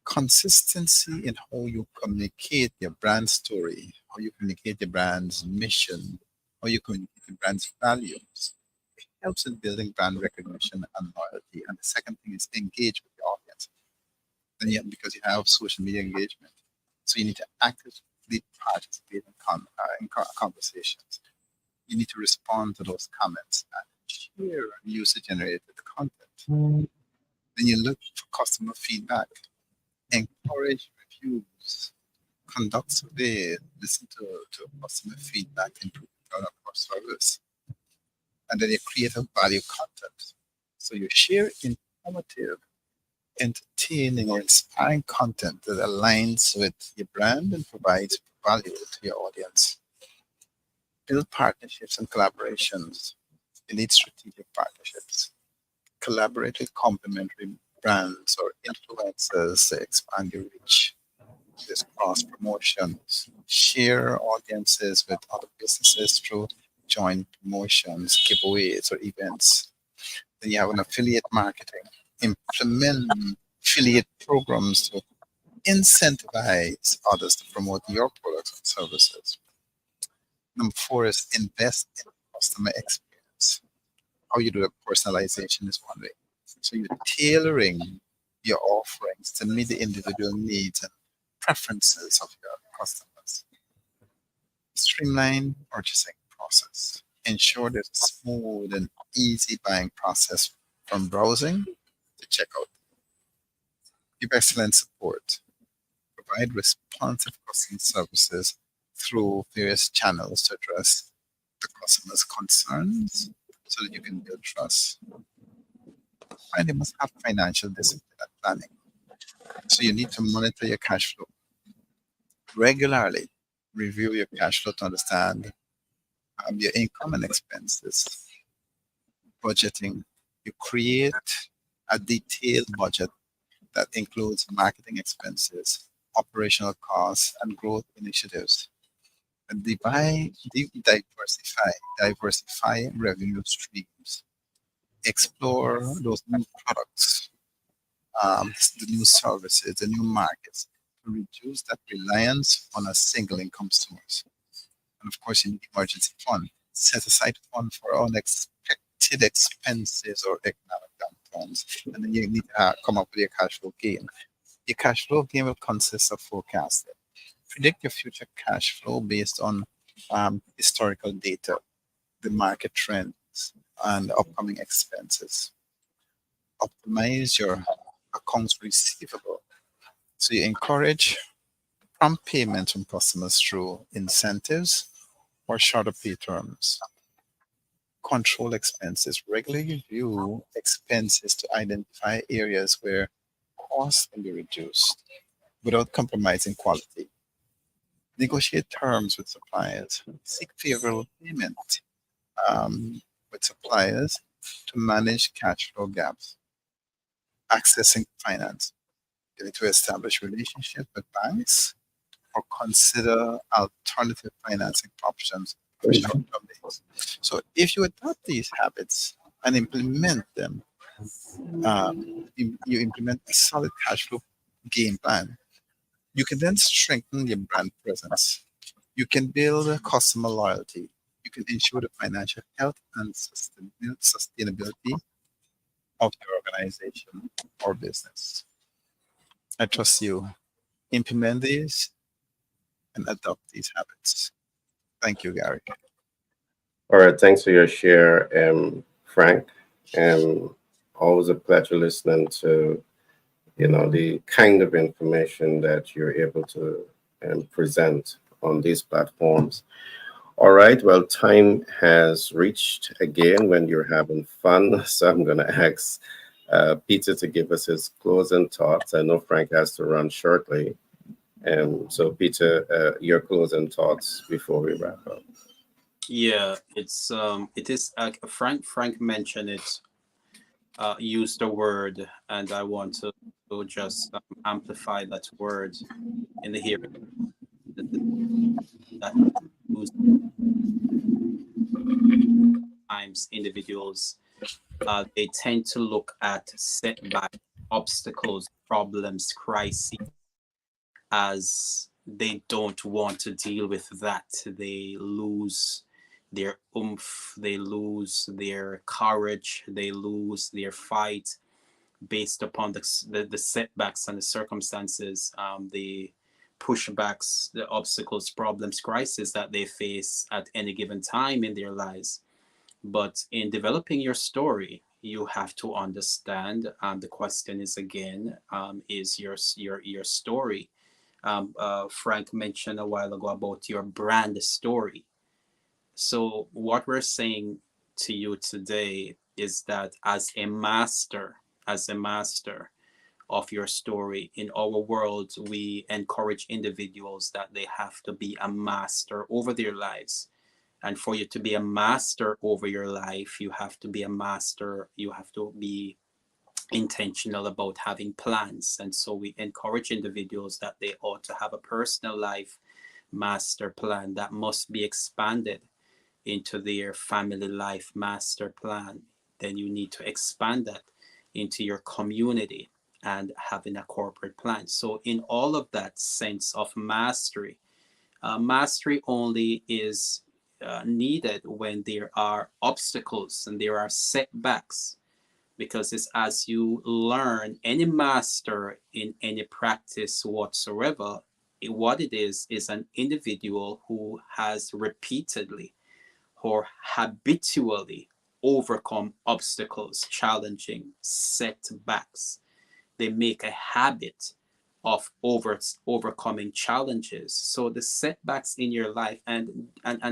Consistency in how you communicate your brand story, how you communicate your brand's mission, how you communicate your brand's values. It helps in building brand recognition and loyalty. And the second thing is engage with your audience. And yeah, because you have social media engagement, so you need to actively participate in conversations. You need to respond to those comments and share user-generated content. Then you look for customer feedback, encourage reviews, conduct surveys, listen to customer feedback, improve the product or service. And then you create a value content. So you share informative, entertaining, or inspiring content that aligns with your brand and provides value to your audience. Build partnerships and collaborations. You need strategic partnerships. Collaborate with complementary brands or influencers to expand your reach. There's cross promotions. Share audiences with other businesses through joint promotions, giveaways, or events. Then you have an affiliate marketing. Implement affiliate programs to incentivize others to promote your products and services. Number 4 is invest in customer experience. How you do the personalization is one way. So you're tailoring your offerings to meet the individual needs and preferences of customers. Streamline purchasing process. Ensure there's a smooth and easy buying process from browsing to checkout. Give excellent support. Provide responsive customer services through various channels to address the customer's concerns so that you can build trust. And you must have financial discipline and planning. So you need to monitor your cash flow regularly. Review your cash flow to understand your income and expenses. Budgeting. You create a detailed budget that includes marketing expenses, operational costs, and growth initiatives. And diversify revenue streams. Explore those new products, the new services, the new markets to reduce that reliance on a single income source. And of course, you need emergency fund. Set aside fund for unexpected expenses or economic downturns. And then you need to come up with your cash flow gain. Your cash flow gain will consist of forecasting. Predict your future cash flow based on historical data, the market trends, and upcoming expenses. Optimize your accounts receivable. So you encourage prompt payments from customers through incentives or shorter pay terms. Control expenses. Regularly review expenses to identify areas where costs can be reduced without compromising quality. Negotiate terms with suppliers. Seek favorable payment with suppliers to manage cash flow gaps. Accessing finance. You need to establish relationships with banks or consider alternative financing options for short-term needs. So if you adopt these habits and implement them, you implement a solid cash flow game plan. You can then strengthen your brand presence. You can build customer loyalty. You can ensure the financial health and sustainability of your organization or business. I trust you. Implement these and adopt these habits. Thank you, Gary. All right, thanks for your share, Frank. Always a pleasure listening to the kind of information that you're able to present on these platforms. All right, well, time has reached again when you're having fun, so I'm going to ask Peter to give us his closing thoughts. I know Frank has to run shortly, so Peter, your closing thoughts before we wrap up. Yeah, it is Frank mentioned it, used the word, and I want to just amplify that word in the hearing that that use times individuals, they tend to look at setbacks, obstacles, problems, crises as they don't want to deal with that. They lose their oomph, they lose their courage, they lose their fight based upon the setbacks and the circumstances, the pushbacks, the obstacles, problems, crises that they face at any given time in their lives. But in developing your story, you have to understand. The question is again, is your story? Frank mentioned a while ago about your brand story. So what we're saying to you today is that as a master of your story in our world, we encourage individuals that they have to be a master over their lives. And for you to be a master over your life, you have to be a master. You have to be intentional about having plans. And so we encourage individuals that they ought to have a personal life master plan that must be expanded into their family life master plan. Then you need to expand that into your community and having a corporate plan. So in all of that sense of mastery, mastery only is needed when there are obstacles and there are setbacks, because it's as you learn any master in any practice whatsoever, what it is an individual who has repeatedly or habitually overcome obstacles, challenging setbacks. They make a habit of overcoming challenges. So the setbacks in your life, and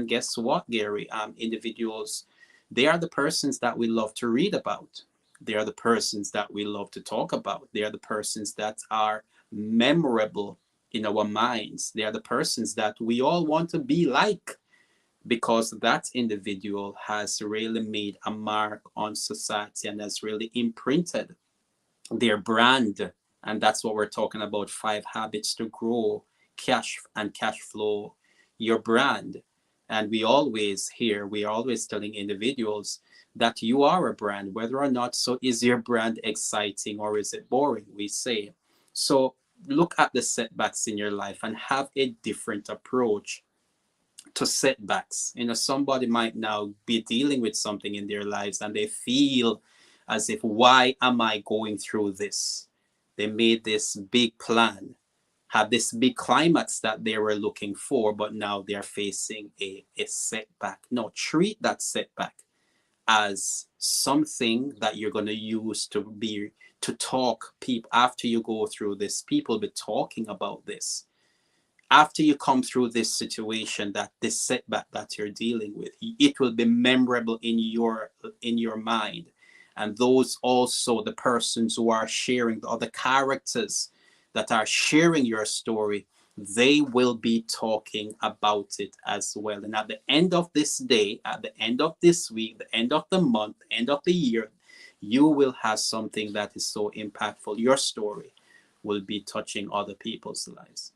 guess what, Gary? Individuals, they are the persons that we love to read about. They are the persons that we love to talk about. They are the persons that are memorable in our minds. They are the persons that we all want to be like, because that individual has really made a mark on society and has really imprinted their brand. And that's what we're talking about: 5 habits to grow cash flow your brand. And we are always telling individuals that you are a brand, whether or not, so is your brand exciting or is it boring, we say. So look at the setbacks in your life and have a different approach to setbacks. Somebody might now be dealing with something in their lives and they feel as if, why am I going through this? They made this big plan, have this big climax that they were looking for, but now they're facing a setback. No, treat that setback as something that you're going to use to talk people after you go through this. People be talking about this after you come through this situation, that this setback that you're dealing with, it will be memorable in your mind. And those also, the persons who are sharing, the other characters that are sharing your story, they will be talking about it as well. And at the end of this day, at the end of this week, the end of the month, the end of the year, you will have something that is so impactful. Your story will be touching other people's lives.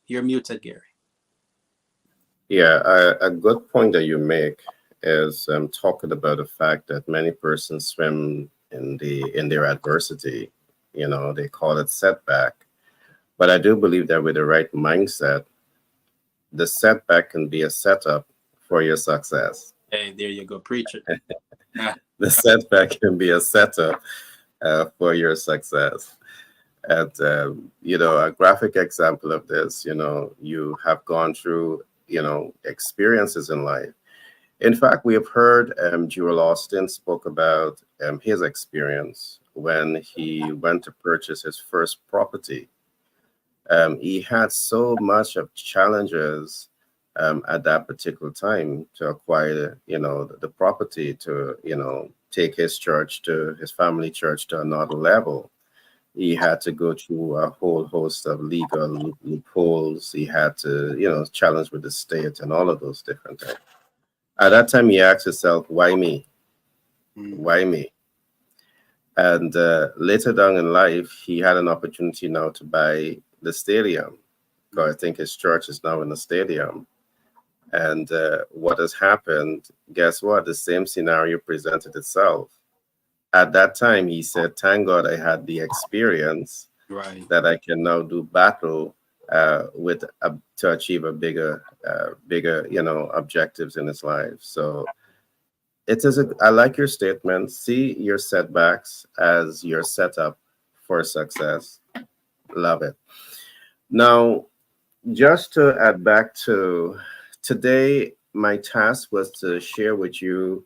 You're muted, Gary. Yeah, a good point that you make is talking about the fact that many persons swim in their adversity. They call it setback. But I do believe that with the right mindset, the setback can be a setup for your success. Hey, there you go, preacher. Ah, The setback can be a setup for your success. And a graphic example of this, you have gone through, experiences in life. In fact, we have heard Jewel Austin spoke about his experience when he went to purchase his first property. He had so much of challenges at that particular time to acquire, the property to, take his church to his family church to another level. He had to go through a whole host of legal loopholes. He had to, challenge with the state and all of those different things. At that time, he asked himself, why me? mm, Why me? And later down in life, he had an opportunity now to buy the stadium. Because I think his church is now in the stadium. And what has happened, guess what? The same scenario presented itself. At that time, he said, thank God I had the experience right. that I can now do battle with to achieve a bigger, objectives in his life. So I like your statement. See your setbacks as your setup for success. Love it. Now, just to add back to today, my task was to share with you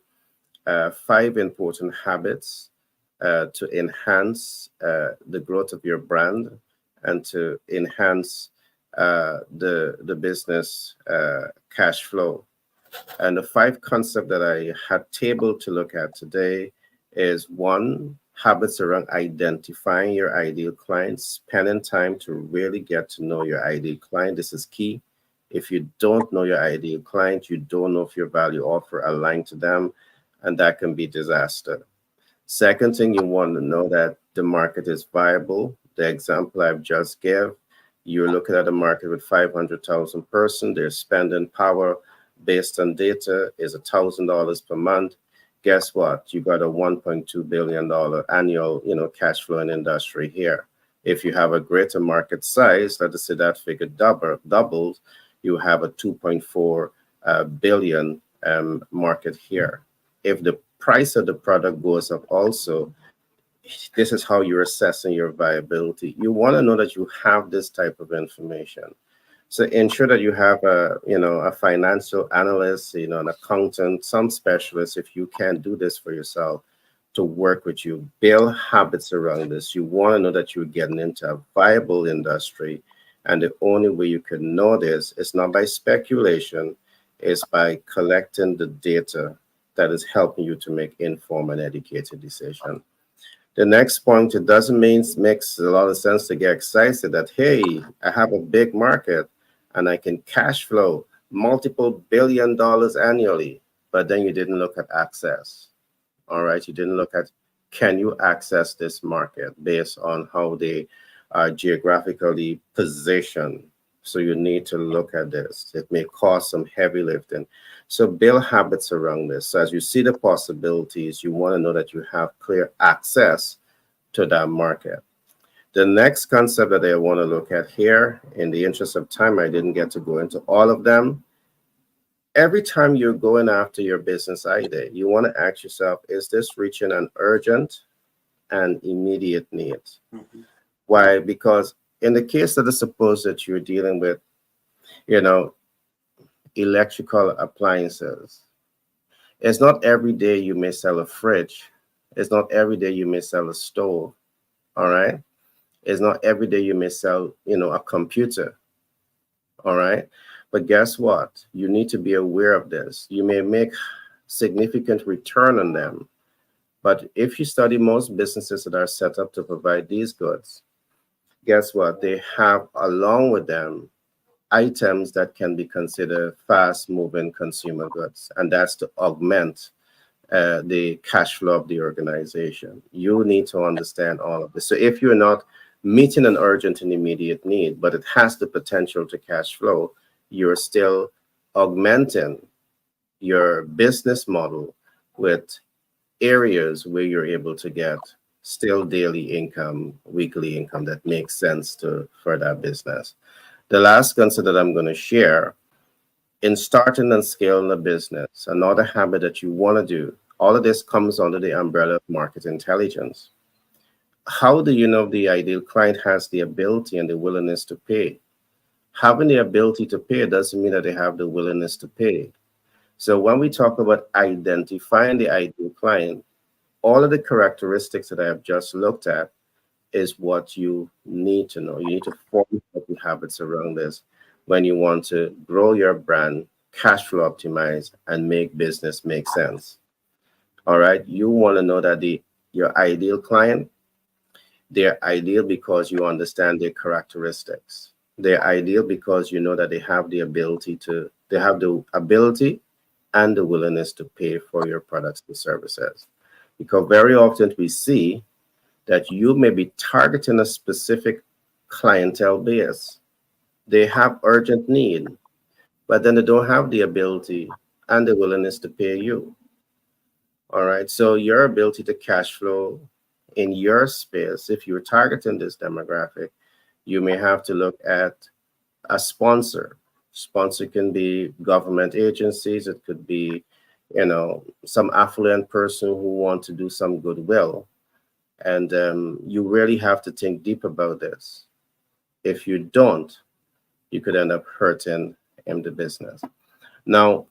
5 important habits to enhance the growth of your brand and to enhance the business cash flow. And the 5 concepts that I had tabled to look at today is: one, habits around identifying your ideal client, spending time to really get to know your ideal client. This is key. If you don't know your ideal client, you don't know if your value offer aligned to them, and that can be disaster. Second thing, you want to know that the market is viable. The example I've just gave, you're looking at a market with 500,000 person. Their spending power based on data is $1,000 per month. Guess what? You got a $1.2 billion annual, cash flowing industry here. If you have a greater market size, let us say that figure doubles, you have a 2.4 billion market here. If the price of the product goes up also, this is how you're assessing your viability. You want to know that you have this type of information. So ensure that you have a financial analyst, an accountant, some specialist, if you can't do this for yourself, to work with you. Build habits around this. You want to know that you're getting into a viable industry. And the only way you can know this is not by speculation, it's by collecting the data that is helping you to make informed and educated decision. The next point, it doesn't mean makes a lot of sense to get excited that, hey, I have a big market and I can cash flow multiple $1 billion annually, but then you didn't look at access. All right, you didn't look at, can you access this market based on how they are geographically positioned. So you need to look at this. It may cause some heavy lifting. So build habits around this. So as you see the possibilities, you want to know that you have clear access to that market. The next concept that I want to look at here, in the interest of time, I didn't get to go into all of them. Every time you're going after your business idea, you want to ask yourself, is this reaching an urgent and immediate need? Mm-hmm. Why? Because in the case that is suppose that you're dealing with, you know, electrical appliances, it's not every day you may sell a fridge. It's not every day you may sell a stove. All right. It's not every day you may sell, a computer. All right. But guess what? You need to be aware of this. You may make significant return on them. But if you study most businesses that are set up to provide these goods, guess what? They have along with them items that can be considered fast moving consumer goods. And that's to augment the cash flow of the organization. You need to understand all of this. So if you're not meeting an urgent and immediate need, but it has the potential to cash flow, you're still augmenting your business model with areas where you're able to get still daily income, weekly income that makes sense for that business. The last concept that I'm going to share in starting and scaling a business, another habit that you want to do, all of this comes under the umbrella of market intelligence. How do you know the ideal client has the ability and the willingness to pay? Having the ability to pay doesn't mean that they have the willingness to pay. So when we talk about identifying the ideal client, all of the characteristics that I have just looked at is what you need to know. You need to form certain habits around this when you want to grow your brand, cash flow optimize, and make business make sense. All right. You want to know that your ideal client, they're ideal because you understand their characteristics. They're ideal because you know that they have the ability and the willingness to pay for your products and services. Because very often we see that you may be targeting a specific clientele base. They have urgent need, but then they don't have the ability and the willingness to pay you. All right. So your ability to cash flow in your space, if you're targeting this demographic, you may have to look at a sponsor. Sponsor can be government agencies. It could be, some affluent person who want to do some goodwill. And you really have to think deep about this. If you don't, you could end up hurting in the business. Now,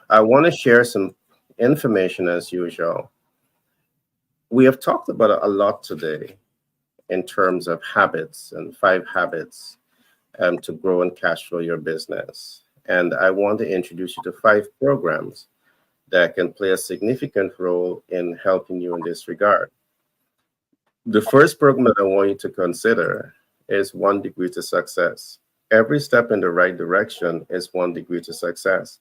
I want to share some information as usual. We have talked about it a lot today in terms of habits and 5 habits to grow and cash flow your business. And I want to introduce you to 5 programs that can play a significant role in helping you in this regard. The first program that I want you to consider is 1 degree to success. Every step in the right direction is 1 degree to success.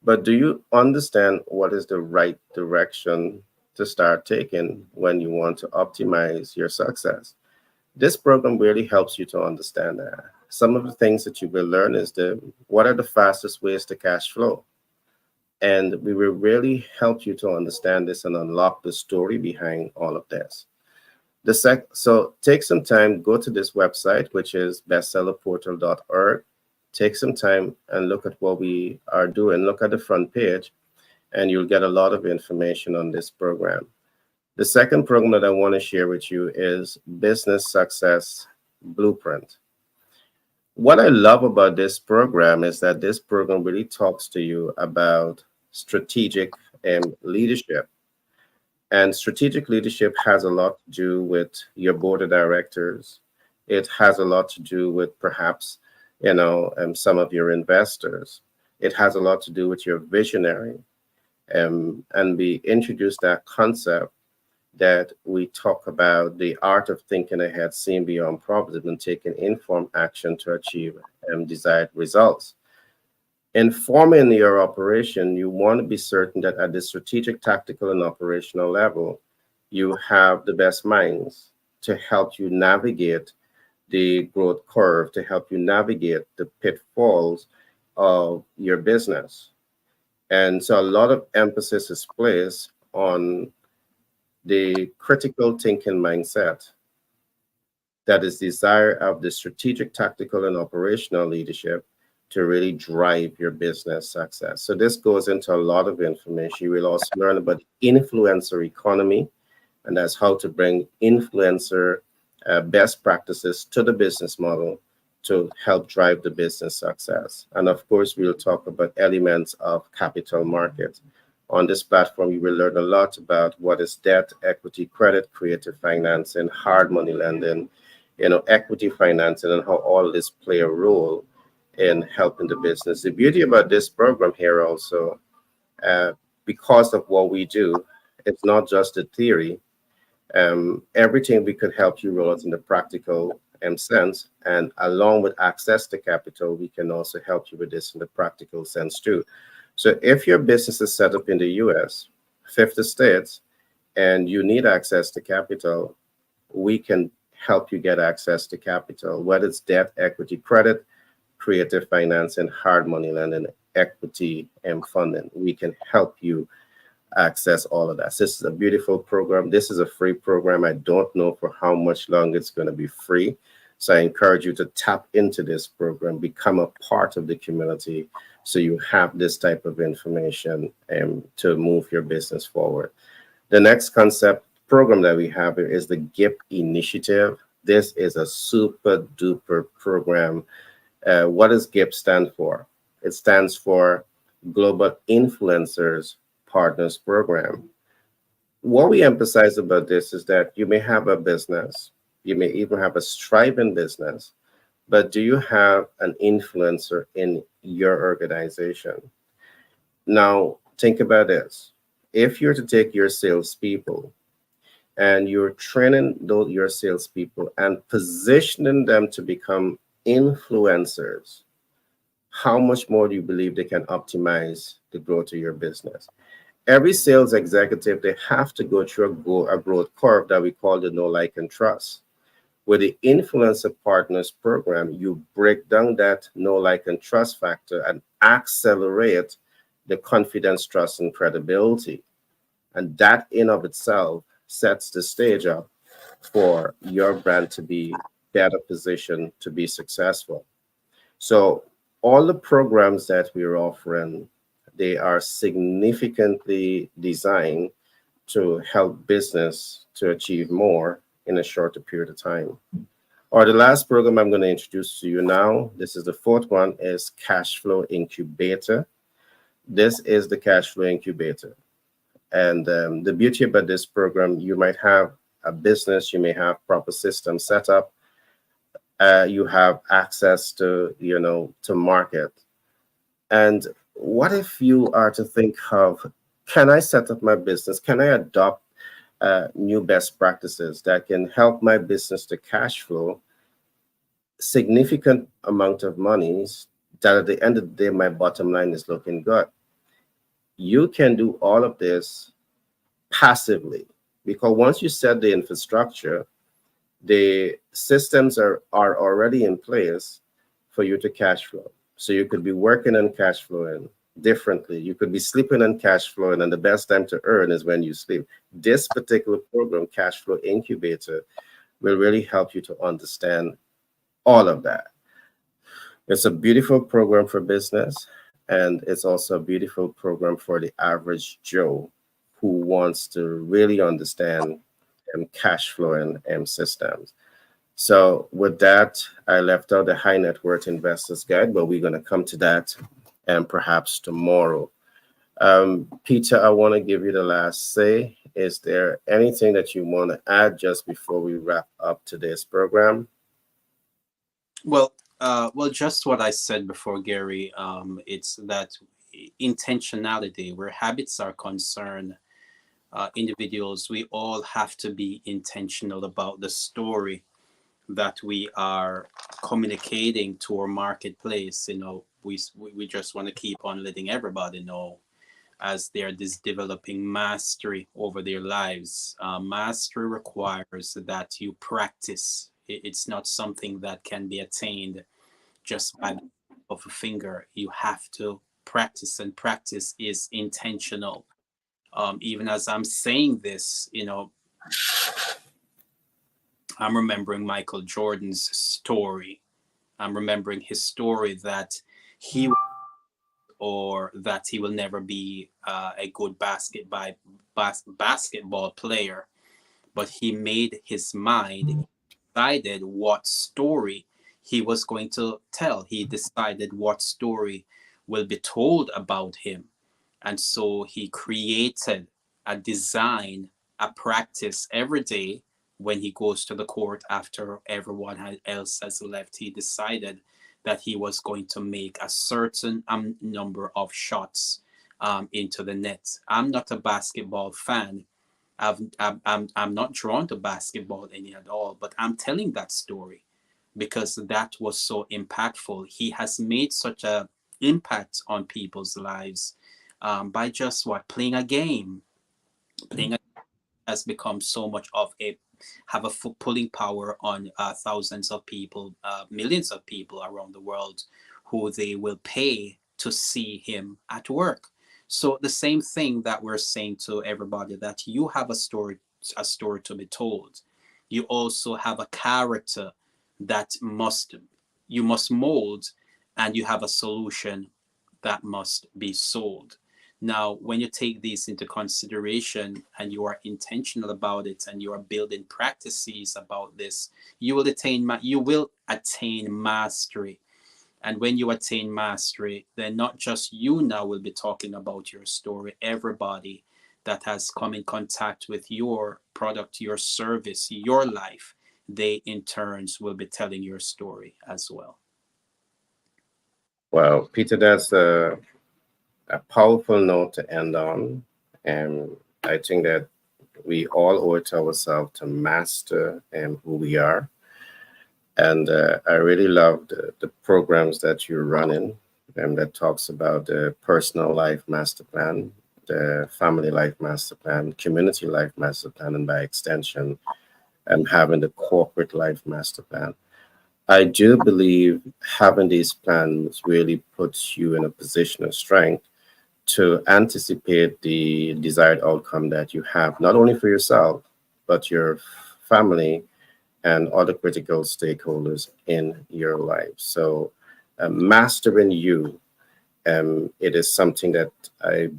But do you understand what is the right direction to start taking when you want to optimize your success? This program really helps you to understand that. Some of the things that you will learn is what are the fastest ways to cash flow? And we will really help you to understand this and unlock the story behind all of this. So take some time, go to this website, which is bestsellerportal.org. Take some time and look at what we are doing. Look at the front page, and you'll get a lot of information on this program. The second program that I want to share with you is Business Success Blueprint. What I love about this program is that this program really talks to you about strategic leadership. And strategic leadership has a lot to do with your board of directors. It has a lot to do with perhaps, some of your investors. It has a lot to do with your visionary. And we introduced that concept that we talk about the art of thinking ahead, seeing beyond problems, and taking informed action to achieve desired results. In forming your operation, you want to be certain that at the strategic, tactical, and operational level, you have the best minds to help you navigate the growth curve, to help you navigate the pitfalls of your business. And so a lot of emphasis is placed on the critical thinking mindset that is desire of the strategic, tactical, and operational leadership to really drive your business success. So this goes into a lot of information. You will also learn about the influencer economy, and that's how to bring influencer best practices to the business model to help drive the business success. And of course, we'll talk about elements of capital market. On this platform, you will learn a lot about what is debt, equity, credit, creative financing, hard money lending, equity financing, and how all this play a role in helping the business. The beauty about this program here also, because of what we do, it's not just a theory. Everything we could help you roll out in the practical sense, and along with access to capital, we can also help you with this in the practical sense too. So if your business is set up in the US, 50 states, and you need access to capital, we can help you get access to capital, whether it's debt, equity, credit, creative financing, hard money lending, equity, and funding. We can help you access all of that. So this is a beautiful program. This is a free program. I don't know for how much longer it's going to be free. So I encourage you to tap into this program, become a part of the community so you have this type of information to move your business forward. The next concept program that we have here is the GIP initiative. This is a super duper program. What does GIP stand for? It stands for Global Influencers Partners Program. What we emphasize about this is that you may have a business, you may even have a thriving business, but do you have an influencer in your organization? Now, think about this. If you're to take your salespeople and you're training your salespeople and positioning them to become influencers, how much more do you believe they can optimize the growth of your business? Every sales executive, they have to go through a growth curve that we call the know, like, and trust. With the Influencer Partners Program, you break down that know, like, and trust factor and accelerate the confidence, trust, and credibility. And that in of itself sets the stage up for your brand to be better positioned to be successful. So all the programs that we're offering, they are significantly designed to help business to achieve more in a shorter period of time. Or the last program I'm going to introduce to you now, this is the fourth one, is Cash Flow Incubator. This is the Cash Flow Incubator. And the beauty about this program, you might have a business, you may have proper systems set up, you have access to, to market. And what if you are to think of, can I set up my business? Can I adopt new best practices that can help my business to cash flow significant amount of monies that at the end of the day, my bottom line is looking good? You can do all of this passively, because once you set the infrastructure, the systems are already in place for you to cash flow. So you could be working and cash flowing differently. You could be sleeping and cash flowing, and the best time to earn is when you sleep. This particular program, Cash Flow Incubator, will really help you to understand all of that. It's a beautiful program for business, and it's also a beautiful program for the average Joe who wants to really understand cash flow and systems. So with that, I left out the high net worth investors guide, but we're going to come to that and perhaps tomorrow. Peter, I want to give you the last say. Is there anything that you want to add just before we wrap up today's program? Well, just what I said before, Gary. It's that intentionality, where habits are concerned, individuals, we all have to be intentional about the story that we are communicating to our marketplace. We just want to keep on letting everybody know as they're this developing mastery over their lives. Mastery requires that you practice. It's not something that can be attained just by the of a finger. You have to practice, and practice is intentional. Even as I'm saying this, I'm remembering Michael Jordan's story. I'm remembering his story that he or that he will never be a good basketball player, but he made his mind. He decided what story he was going to tell. He decided what story will be told about him. And so he created a design, a practice every day when he goes to the court after everyone else has left. He decided that he was going to make a certain number of shots into the net. I'm not a basketball fan. I'm not drawn to basketball any at all, but I'm telling that story because that was so impactful. He has made such a impact on people's lives by just what playing a game. Playing a has become so much of a have a pulling power on thousands of people, millions of people around the world, who they will pay to see him at work. So the same thing that we're saying to everybody, that you have a story to be told. You also have a character that you must mold, and you have a solution that must be sold. Now, when you take these into consideration and you are intentional about it and you are building practices about this, you will attain mastery. And when you attain mastery, then not just you now will be talking about your story, everybody that has come in contact with your product, your service, your life, they in turns will be telling your story as well. Well, Peter, that's a powerful note to end on. And I think that we all owe it to ourselves to master who we are. And I really love the programs that you're running and that talks about the personal life master plan, the family life master plan, community life master plan, and by extension, having the corporate life master plan. I do believe having these plans really puts you in a position of strength to anticipate the desired outcome that you have, not only for yourself, but your family and other critical stakeholders in your life. So, mastering you, it is something that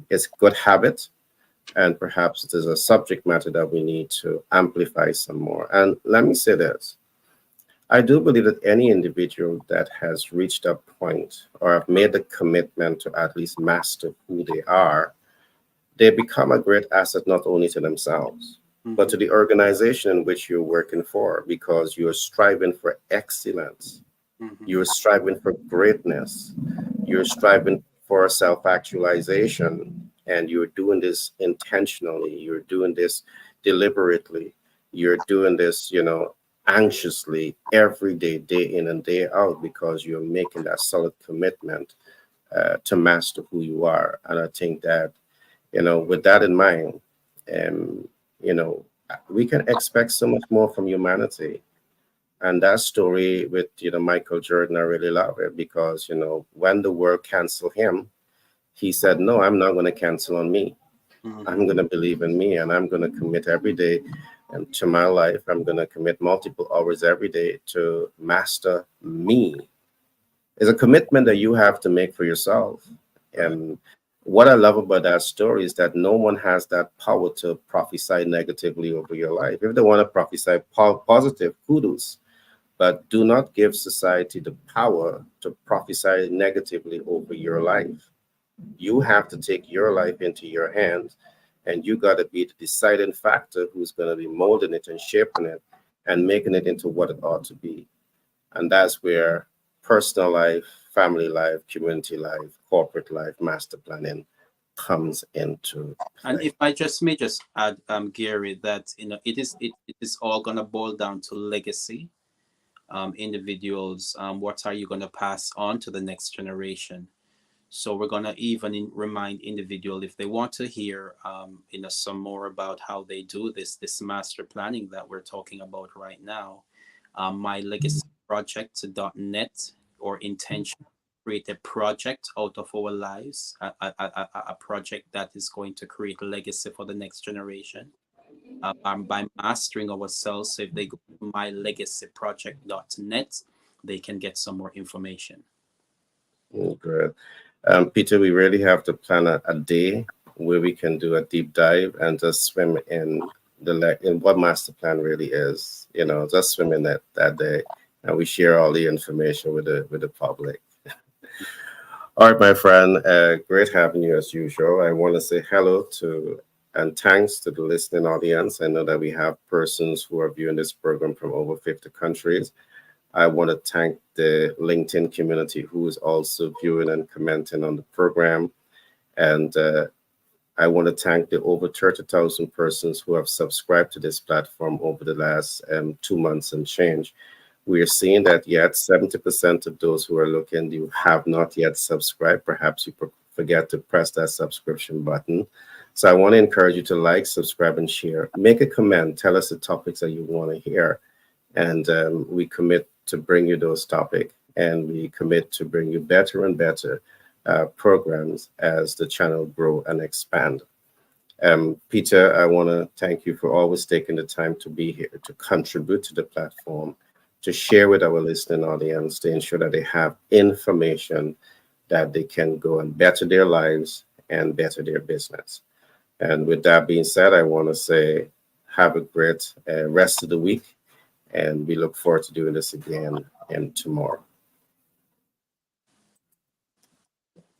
it's a good habit, and perhaps it is a subject matter that we need to amplify some more. And let me say this. I do believe that any individual that has reached a point or have made the commitment to at least master who they are, they become a great asset not only to themselves, but to Mm-hmm. the organization in which you're working for, because you're striving for excellence. Mm-hmm. You're striving for greatness. You're striving for self actualization. And you're doing this intentionally. You're doing this deliberately. You're doing this, anxiously every day, day in and day out, because you're making that solid commitment to master who you are. And I think that, with that in mind, um, you know, we can expect so much more from humanity. And that story with Michael Jordan, I really love it because when the world canceled him, he said, "No, I'm not going to cancel on me. I'm Mm-hmm. going to believe in me, and I'm going to commit every day to my life. I'm going to commit multiple hours every day to master me." It's a commitment that you have to make for yourself. Right. And What I love about that story is that no one has that power to prophesy negatively over your life. If they want to prophesy positive, kudos, but do not give society the power to prophesy negatively over your life. You have to take your life into your hands, and you got to be the deciding factor who's going to be molding it and shaping it and making it into what it ought to be. And that's where personal life, family life, community life, corporate life, master planning comes into And play. if I just may just add, Gary, that it is all gonna boil down to legacy. Individuals, what are you gonna pass on to the next generation? So we're gonna even remind individual if they want to hear, some more about how they do this master planning that we're talking about right now. My legacy project.net or intention create a project out of our lives, a project that is going to create legacy for the next generation. By mastering ourselves, so if they go to mylegacyproject.net, they can get some more information. Great. Peter, we really have to plan a day where we can do a deep dive and just swim in in what master plan really is. Just swim in that day, and we share all the information with the public. All right, my friend. Great having you as usual. I want to say hello to and thanks to the listening audience. I know that we have persons who are viewing this program from over 50 countries. I want to thank the LinkedIn community who is also viewing and commenting on the program. And I want to thank the over 30,000 persons who have subscribed to this platform over the last 2 months and change. We are seeing that yet 70% of those who are looking, you have not yet subscribed. Perhaps you forget to press that subscription button. So I want to encourage you to like, subscribe, and share. Make a comment. Tell us the topics that you want to hear. And we commit to bring you those topics, and we commit to bring you better and better programs as the channel grow and expand. Peter, I want to thank you for always taking the time to be here, to contribute to the platform, to share with our listening audience, to ensure that they have information that they can go and better their lives and better their business. And with that being said, I want to say have a great rest of the week, and we look forward to doing this again and tomorrow.